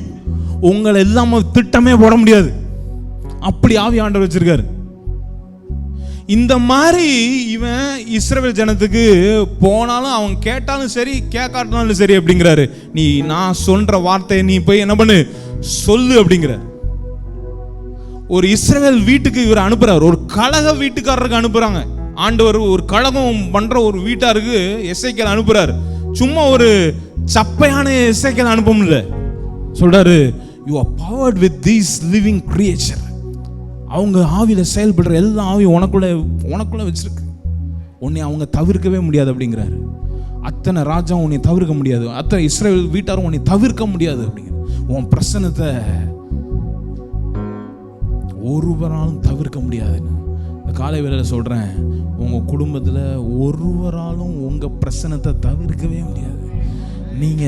உங்களை இல்லாம திட்டமே போட முடியாது. அப்படி ஆவி ஆண்டவர் வச்சிருக்காரு. இந்த மாதிரி இவன் இஸ்ரவேல் ஜனத்துக்கு போனாலும் அவங்க கேட்டாலும் சரி கேட்காட்டாலும் சரி அப்படிங்கிறாரு. நீ நான் சொல்ற வார்த்தையை நீ போய் என்ன பண்ணு, சொல்லு அப்படிங்கிற. ஒரு இஸ்ரவேல் வீட்டுக்கு இவர் அனுப்புறாரு, ஒரு கலக வீட்டுக்காரருக்கு அனுப்புறாங்க. ஆண்டவர் ஒரு கலகம் பண்ற ஒரு வீட்டாருக்கு எசேக்கியேல் அனுப்புறாரு. சும்மா ஒரு சப்பையான எசேக்கியேல் அனுப்ப முடியல. சொல்றாரு, you are powered with these living creature. அவங்க ஆவியில செயல்படுற எல்லா ஆவியும் உனக்குள்ள வச்சிருக்கு. உன்னை அவங்க தவிர்க்கவே முடியாது அப்படிங்கிறாரு. அத்தனை ராஜா உன்னை தவிர்க்க முடியாது, அத்தனை இஸ்ரவேல் வீட்டாரும் உன்னை தவிர்க்க முடியாது அப்படிங்கிற. உன் பிரசனத்தை ஒருவராலும் தவிர்க்க முடியாதுன்னு இந்த காலை வேளையில சொல்றேன். உங்க குடும்பத்தில் ஒருவராலும் உங்க பிரசனத்தை தவிர்க்கவே முடியாது. நீங்க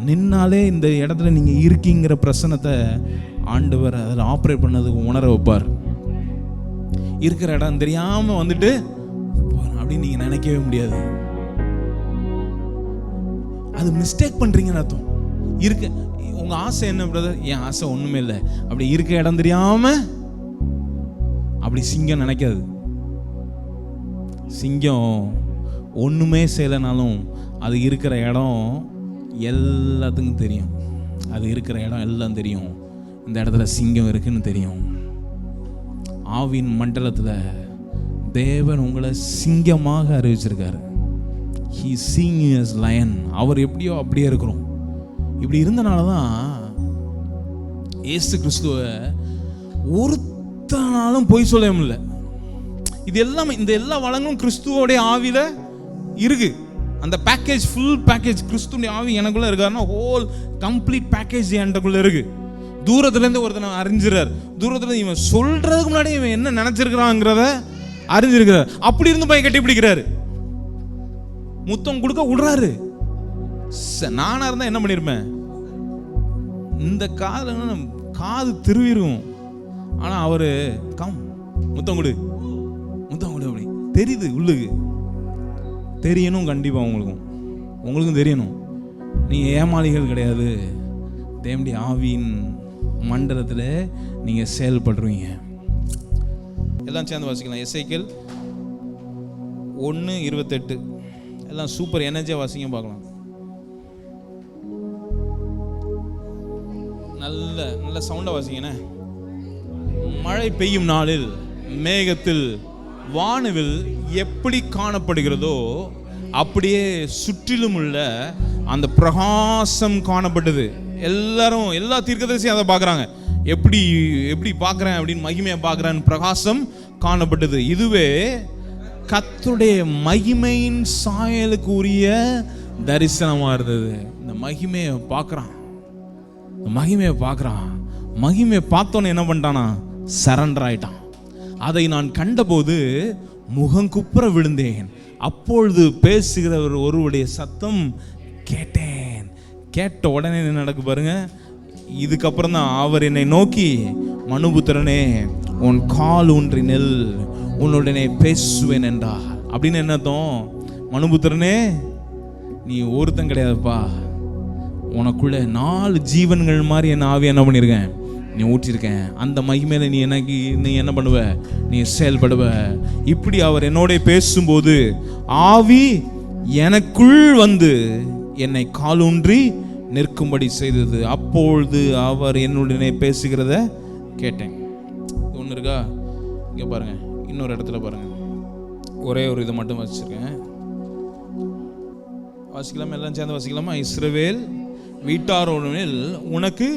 நின்னாலே இந்த இடத்துல நீங்க இருக்கீங்கிற பிரசனத்தை ஆண்டவர் அதில் ஆப்ரேட் பண்ணதுக்கு உணர வைப்பார். இருக்கிற இடம் தெரியாம வந்துட்டு அப்படின்னு நீங்க நினைக்கவே முடியாது. அது மிஸ்டேக் பண்றீங்கன்னு அர்த்தம். இருக்க உங்க ஆசை என்ன பிரதர்? என் ஆசை ஒண்ணுமே இல்லை. அப்படி இருக்க இடம் தெரியாம அப்படி சிங்கம் நினைக்காது. சிங்கம் ஒண்ணுமே செய்யலைனாலும் அது இருக்கிற இடம் எல்லாத்துக்கும் தெரியும். அது இருக்கிற இடம் எல்லாம் தெரியும். இந்த இடத்துல சிங்கம் இருக்குன்னு தெரியும். ஆவின் மண்டலத்தில் தேவன் உங்களை சிங்கமாக அறிவிச்சிருக்காரு. He seeing you as lion. அவர் எப்படியோ அப்படியே இருக்கிறோம். இப்படி இருந்தனால தான் இயேசு கிறிஸ்துவை ஒருத்தனாலும் பொய் சொல்ல முடியல. இது எல்லாமே, இந்த எல்லா வளங்களும் கிறிஸ்துவோடைய ஆவியில இருக்கு. அந்த பேக்கேஜ், ஃபுல் பேக்கேஜ் கிறிஸ்துவோடைய ஆவி எனக்குள்ள இருக்காருன்னா ஹோல் கம்ப்ளீட் பேக்கேஜ் எனக்குள்ள இருக்கு. தூரத்துலேருந்து ஒருத்தனை அறிஞ்சிறார். தூரத்துல இவன் சொல்றதுக்கு முன்னாடி இவன் என்ன நினைச்சிருக்கிறாங்கிறத அறிஞ்சிருக்கிறார். அப்படி இருந்து போய் கட்டி பிடிக்கிறாரு, முத்தம் கொடுக்க விடுறாரு. நானா இருந்தா என்ன பண்ணிருப்பேன்? இந்த காது திருவிரும். ஆனா அவரு கம் முத்தம் கொடு அப்படி தெரியுது. உள்ளுக்கு தெரியணும், கண்டிப்பா உங்களுக்கும் தெரியணும். நீங்க ஏமாளிகள் கிடையாது. தேவனுடைய ஆவியின் மண்டலத்தில் நீங்க செயல்படுறீங்க. எல்லாம் சேர்ந்து வாசிக்கலாம். எசேக்கியேல் 1:28 எல்லாம் சூப்பர் எனர்ஜியா வாசிங்க பார்க்கலாம். நல்ல சவுண்டா வாசிங்கண்ணே. மழை பெய்யும் நாளில் மேகத்தில் வானவில் எப்படி காணப்படுகிறதோ அப்படியே சுற்றிலும் உள்ள அந்த பிரகாசம் காணப்பட்டது. எல்லா தீர்க்கதரிசியும் அதை பார்க்குறாங்க. எப்படி பார்க்குறேன் அப்படின்னு மகிமையை பார்க்குறான்னு பிரகாசம் காணப்பட்டது. இதுவே கர்த்தருடைய மகிமையின் சாயலுக்கு உரிய தரிசனமாக இருந்தது. இந்த மகிமையை பார்க்குறான். மகிமையை பார்த்தோன்னு என்ன பண்ணிட்டானா? சரண்டர் ஆயிட்டான். அதை நான் கண்டபோது முகங்குப்புற விழுந்தேன். அப்பொழுது பேசுகிறவர் ஒருவருடைய சத்தம் கேட்டேன். கேட்ட உடனே என்ன நடக்கு பாருங்க. இதுக்கப்புறம் தான் அவர் என்னை நோக்கி, மனுபுத்திரனே உன் கால் ஊன்றி நெல், உன்னுடனே பேசுவேன் என்றார். அப்படின்னு என்ன அர்த்தம்? மனுபுத்திரனே நீ ஒருத்தன் கிடையாதுப்பா, உனக்குள்ள 4 ஜீவன்கள் மாதிரி என்ன ஆவி என்ன பண்ணியிருக்கேன், நீ ஊற்றிருக்கேன். அந்த மகிமையில நீ என்ன பண்ணுவ? நீ செயல்படுவ. இப்படி அவர் என்னோட பேசும்போது ஆவி எனக்குள் வந்து என்னை காலூன்றி நிற்கும்படி செய்தது. அப்பொழுது அவர் என்னுடனே பேசுகிறத கேட்டேன். ஒன்று இருக்கா இங்க பாருங்க, இன்னொரு இடத்துல பாருங்க. ஒரே ஒரு இதை மட்டும் வச்சிருக்கேன், வாசிக்கலாமா? எல்லாம் சேர்ந்து வாசிக்கலாமா? இஸ்ரவேல் வீட்டாரோனில் உனக்கு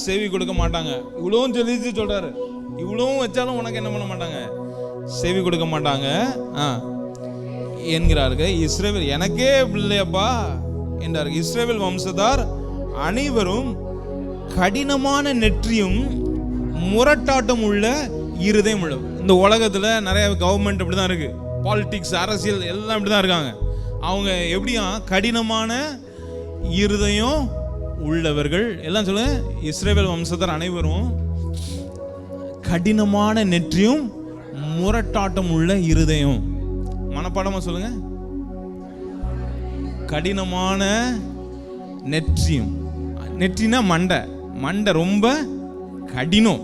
செவி கொடுக்க மாட்டாங்க. இவ்வளவும் சொல்லிச்சு சொல்றாரு, இவ்வளவும் வச்சாலும் உனக்கு என்ன பண்ண மாட்டாங்க, செவி கொடுக்க மாட்டாங்க என்கிறார்கள். இஸ்ரவேல் எனக்கே பிள்ளையப்பா என்றார். இஸ்ரவேல் வம்சத்தார் அனைவரும் கடினமான நெற்றியும் முரட்டாட்டம் உள்ள இருதயம் உள்ள. இந்த உலகத்துல நிறைய கவர்மெண்ட் அப்படிதான் இருக்கு, பாலிடிக்ஸ், அரசியல் எல்லாம் இப்படிதான் இருக்காங்க. அவங்க எப்படியா கடினமான இருதயம் உள்ளவர்கள் எல்லாம் சொல்லுங்க. இஸ்ரவேல் வம்சத்தார் அனைவரும் கடினமான நெற்றியும் முரட்டாட்டம் உள்ள இருதயம். மனப்பாடமா சொல்லுங்க. கடினமான நெற்றியும், நெற்றினா மண்டை, மண்டை ரொம்ப கடினம்,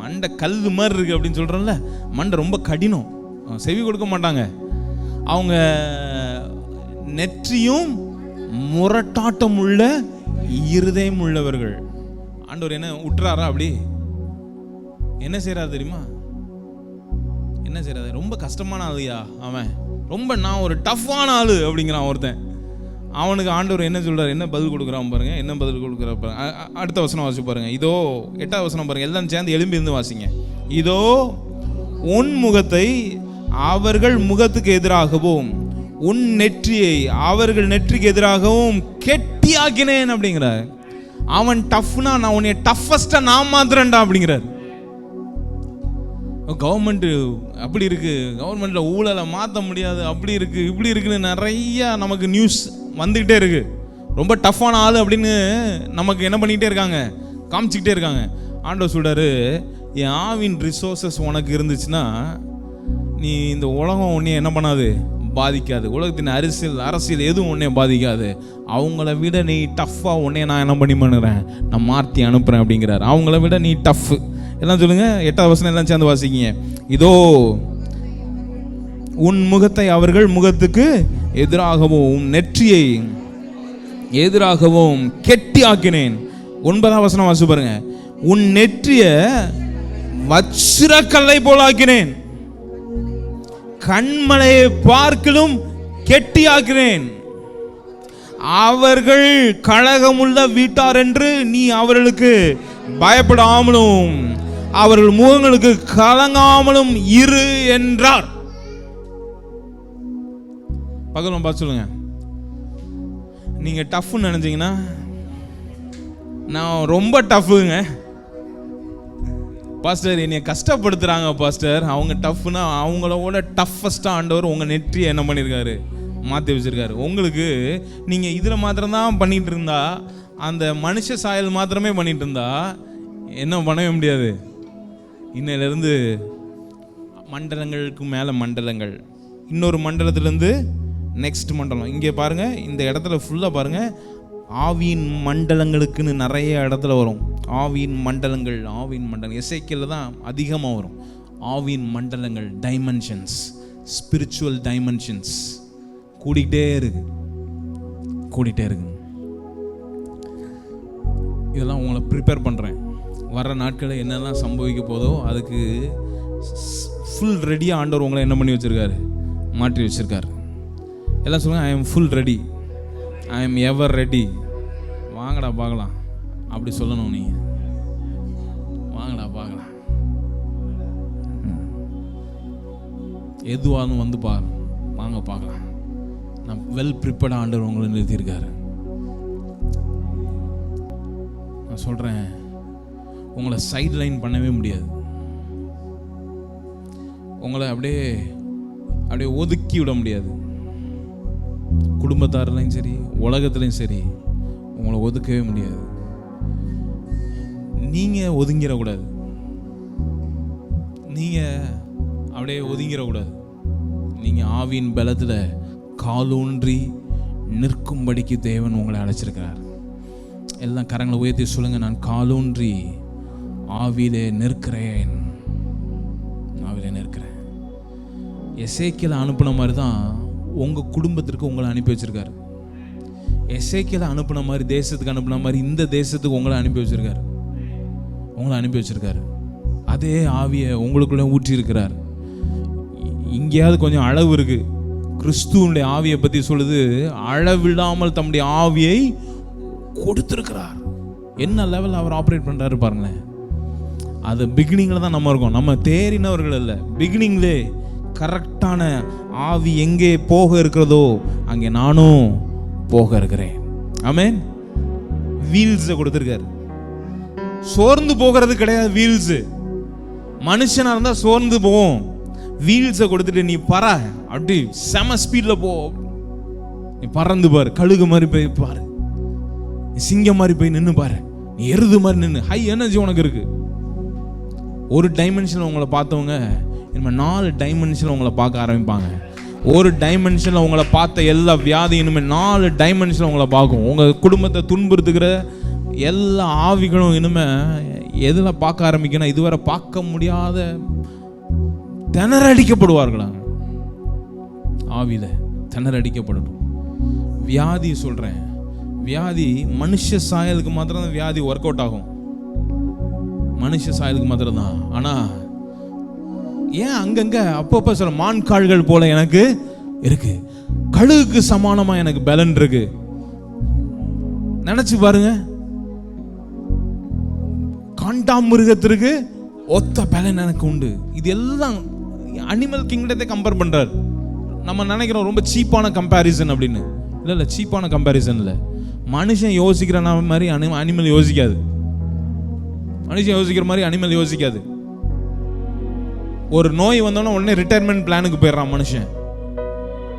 மண்டை கல் மாதிரி இருக்கு அப்படின்னு சொல்றோம்ல, மண்டை ரொம்ப கடினம், செவி கொடுக்க மாட்டாங்க. அவங்க நெற்றியும் முரட்டாட்டம் உள்ள இருதயம் உள்ளவர்கள். ஆண்டவர் என்ன உற்றாரா? அப்படி என்ன செய்யறாரு தெரியுமா? என்ன செய்யறாரு? ரொம்ப கஷ்டமான ஆளுயா அவன், ரொம்ப நான் ஒரு டஃப்பான ஆளு அப்படிங்கிறான் ஒருத்தன். அவனுக்கு ஆண்டவர் என்ன சொல்றாரு, என்ன பதில் கொடுக்குறான் பாருங்க. என்ன பதில் கொடுக்குற பாருங்க. அடுத்த வசனம் வாசி பாருங்க. இதோ 8வது வசனம் பாருங்க. எல்லாம் சேர்ந்து எழும்பி இருந்து வாசிங்க. இதோ உன் முகத்தை அவர்கள் முகத்துக்கு எதிராகவும் உன் நெற்றியை அவர்கள் நெற்றிக்கு எதிராகவும் கெட்டியாக்கினேன் அப்படிங்கிறார். அவன் டஃப்னா நான் உன்னை டஃபஸ்டா நான் மாத்திரண்டா அப்படிங்கிறார். கவர்மெண்ட் அப்படி இருக்கு, கவர்மெண்ட்ல ஊழலை மாற்ற முடியாது, அப்படி இருக்கு இப்படி இருக்குன்னு நிறைய நமக்கு நியூஸ் வந்துகிட்டே இருக்கு. ரொம்ப டஃப்பான ஆள் அப்படின்னு நமக்கு என்ன பண்ணிக்கிட்டே இருக்காங்க, காமிச்சிக்கிட்டே இருக்காங்க. ஆண்டவர் சொல்றாரு, என் ஆவின் ரிசோர்சஸ் உனக்கு இருந்துச்சுன்னா நீ இந்த உலகம் உன்னை என்ன பண்ணாது, பாதிக்காது. உலகத்தின் அரசியல் எதுவும் உன்னை பாதிக்காது. அவங்கள விட நீ டஃப்பாக உன்னை நான் என்ன பண்ணி பண்ணுறேன், நான் மாற்றி அனுப்புகிறேன் அப்படிங்கிறார். அவங்கள விட நீ டஃப். எல்லாம் சொல்லுங்க. 8வது வசனம் எல்லாம் சேர்ந்து வாசிக்கிங்க. இதோ உன் முகத்தை அவர்கள் முகத்துக்கு எதிராகவும் உன் நெற்றியை எதிராகவும் கெட்டி ஆக்கினேன். 9வது வசனம் வாசி பாருங்க. உன் நெற்றிய வச்சிரக்கல்லை போல ஆக்கினேன், கண்மலையை பார்க்கலும் கெட்டியாக்கினேன். அவர்கள் கழகமுள்ள வீட்டார் என்று நீ அவர்களுக்கு பயப்படாமலும் அவர்கள் முகங்களுக்கு கலங்காமலும் இரு என்றார். பகலும் பார்த்து சொல்லுங்க. நீங்க டஃப்னு நினைச்சீங்கன்னா நான் ரொம்ப டஃப்புங்க பாஸ்டர், என்னை கஷ்டப்படுத்துறாங்க பாஸ்டர். அவங்க டஃப்னா அவங்களோட டஃபஸ்டா ஆண்டவர் உங்க நெற்றியை என்ன பண்ணியிருக்காரு, மாற்றி வச்சிருக்காரு. உங்களுக்கு நீங்க இதில் மாத்திரம் தான் பண்ணிட்டு இருந்தா, அந்த மனுஷ சாயல் மாத்திரமே பண்ணிட்டு இருந்தா என்ன பண்ணவே முடியாது. இன்னையிலிருந்து மண்டலங்களுக்கு மேலே மண்டலங்கள், இன்னொரு மண்டலத்திலேருந்து நெக்ஸ்ட் மண்டலம். இங்கே பாருங்க, இந்த இடத்துல ஃபுல்லாக பாருங்க, ஆவியின் மண்டலங்களுக்குன்னு நிறைய இடத்துல வரும். ஆவியின் மண்டலங்கள், ஆவியின் மண்டலம் எசேக்கியேல்ல தான் அதிகமாக வரும். ஆவியின் மண்டலங்கள், டைமென்ஷன்ஸ், ஸ்பிரிச்சுவல் டைமென்ஷன்ஸ் கூடிக்கிட்டே இருக்கு. இதெல்லாம் உங்களை ப்ரிப்பேர் பண்ணுறேன். வர்ற நாட்களில் என்னெல்லாம் சம்பவிக்க போதோ அதுக்கு ஃபுல் ரெடியாக ஆண்டவர் உங்களை என்ன பண்ணி வச்சுருக்காரு, மாற்றி வச்சுருக்காரு. எல்லாம் சொல்லுங்கள், I am full ready, I am ever ready. வாங்கடா பார்க்கலாம் அப்படி சொல்லணும். நீங்கள் வாங்கடா பார்க்கலாம், எதுவாகும் வந்து பாரு, வாங்க பார்க்கலாம். நான் வெல் ப்ரிப்பேர்டாக ஆண்டவர் உங்களை நிறுத்தியிருக்காரு. நான் சொல்கிறேன், உங்களை சைட் லைன் பண்ணவே முடியாது. உங்களை அப்படியே ஒதுக்கி விட முடியாது. குடும்பத்தாரிலையும் சரி, உலகத்துலையும் சரி, உங்களை ஒதுக்கவே முடியாது. நீங்கள் ஒதுங்கிடக்கூடாது, நீங்கள் அப்படியே ஒதுங்கிடக்கூடாது. நீங்கள் ஆவியின் பலத்தில் காலூன்றி நிற்கும்படிக்கு தேவன் உங்களை அழைச்சிருக்கிறார். எல்லாம் கரங்களை உயர்த்தி சொல்லுங்க, நான் காலூன்றி ஆவியிலே நிற்கிறேன், ஆவியிலே நிற்கிறேன். எசேக்கியேலை அனுப்பின மாதிரி தான் உங்கள் குடும்பத்திற்கு உங்களை அனுப்பி வச்சிருக்காரு. எசேக்கியேலை அனுப்பின மாதிரி, தேசத்துக்கு அனுப்பின மாதிரி இந்த தேசத்துக்கு உங்களை அனுப்பி வச்சிருக்காரு. அதே ஆவியை உங்களுக்குள்ளே ஊற்றி இருக்கிறார். இங்கேயாவது கொஞ்சம் அளவு இருக்கு. கிறிஸ்துவனுடைய ஆவியை பற்றி சொல்லுது, அளவில்லாமல் தம்முடைய ஆவியை கொடுத்திருக்கிறார். என்ன லெவலில் அவர் ஆப்ரேட் பண்ணுறாரு பாருங்களேன். அது பிகினிங்கில் தான் நம்ம இருக்கோம். நம்ம தேறினவர்கள் இல்லை, பிகினிங்லே கரெக்டான ஆவி எங்கே போக இருக்கிறதோ அங்கே நானும் போக இருக்கிறேன். ஆமென். வீல்ஸை கொடுத்துருக்காரு. சோர்ந்து போகிறது கிடையாது வீல்ஸு. மனுஷனா இருந்தா சோர்ந்து போவோம். வீல்ஸை கொடுத்துட்டு நீ பற, அப்படி செம ஸ்பீட்ல போ, நீ பறந்து பாரு, கழுகு மாதிரி போய் பாரு, சிங்கம் மாதிரி போய் நின்று பாரு, நீ எருது மாதிரி நின்று, ஹை எனர்ஜி உனக்கு இருக்கு. ஒரு டைமென்ஷனில் உங்களை பார்த்தவங்க இனிமேல் 4 டைமென்ஷனில் உங்களை பார்க்க ஆரம்பிப்பாங்க. ஒரு டைமென்ஷனில் உங்களை பார்த்த எல்லா வியாதி இனிமேல் 4 டைமென்ஷனில் உங்களை பார்க்கும். உங்கள் குடும்பத்தை துன்புறுத்துக்கிற எல்லா ஆவிகளும் இனிமேல் எதில் பார்க்க ஆரம்பிக்கணும், இதுவரை பார்க்க முடியாத திணறடிக்கப்படுவார்களா, ஆவியில் திணறடிக்கப்படட்டும். வியாதி சொல்கிறேன், வியாதி மனுஷ சாயலுக்கு மாத்திரம் தான் வியாதி ஒர்க் அவுட் ஆகும், மனுஷ சாயலுக்கு மாத்திரம் தான். ஆனால் ஏன் அங்கங்க அப்பப்போ சொல்ல மான் கால்கள் போல எனக்கு இருக்கு, கழுகுக்கு சமானமா எனக்கு பலன் இருக்கு. நினைச்சு பாருங்க, காண்டாமிருகத்திற்கு ஒத்த பலன் எனக்கு உண்டு. இது எல்லாம் அனிமல் கிங்டத்தை கம்பேர் பண்றாரு. நம்ம நினைக்கிறோம் ரொம்ப சீப்பான கம்பேரிசன் அப்படின்னு. இல்லை, சீப்பான கம்பேரிசன் இல்லை. மனுஷன் யோசிக்கிற மாதிரி அனிமல் யோசிக்காது. மனுஷன் யோசிக்கிற மாதிரி அனிமல் யோசிக்காது. ஒரு நோய் வந்தோன்னா உடனே ரிட்டையர்மெண்ட் பிளானுக்கு போயிடுறான் மனுஷன்.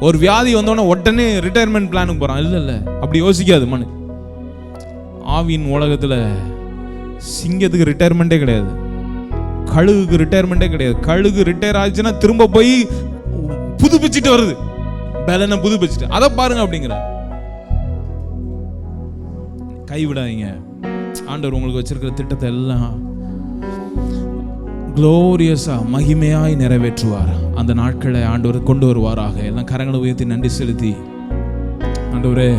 ஒரு வியாதி வந்தோன்னா உடனே ரிட்டையர்மெண்ட் பிளானுக்கு போறான். இல்லை, அப்படி யோசிக்காது மனு. ஆவியின் உலகத்தில் சிங்கத்துக்கு ரிட்டையர்மெண்ட்டே கிடையாது, கழுகுக்கு ரிட்டையர்மெண்ட்டே கிடையாது. கழுகு ரிட்டையர் ஆச்சுன்னா திரும்ப போய் புதுப்பிச்சுட்டு வருது, பலனை புதுப்பிச்சுட்டு. அதை பாருங்க அப்படிங்கிற. கைவிடாதீங்க. ஆண்டவர் உங்களுக்கு வச்சிருக்கிற திட்டத்தை எல்லாம் குளோரியஸா மகிமையாய் நிறைவேற்றுவார். அந்த நாட்களை ஆண்டவர் கொண்டு வருவாராக. எல்லாம் கரங்களை உயர்த்தி நன்றி செலுத்தி, ஆண்டவரே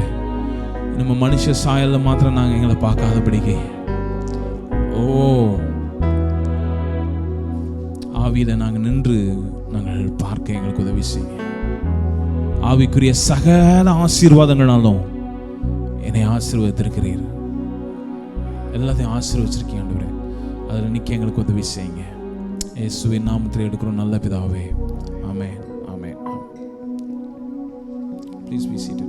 நம்ம மனுஷ சாயல்ல மாத்திரம் நாங்கள் எங்களை பார்க்காதபடிக்கு ஆவியில நாங்கள் நின்று நாங்கள் பார்க்க எங்களுக்கு உதவி செய்யுங்க. ஆவிக்குரிய சகல ஆசீர்வாதங்களாலும் என்னை ஆசீர்வதித்திருக்கிறீர். எல்லாத்தையும் ஆசீர்வச்சிருக்கீங்க ஆண்டவரே. அதில் நிற்க எங்களுக்கு உதவி செய்யுங்க. இயேசுவின் நாமத்தில் எடுக்கிறோம் நல்ல பிதாவே. ஆமென், ஆமென். Please be seated.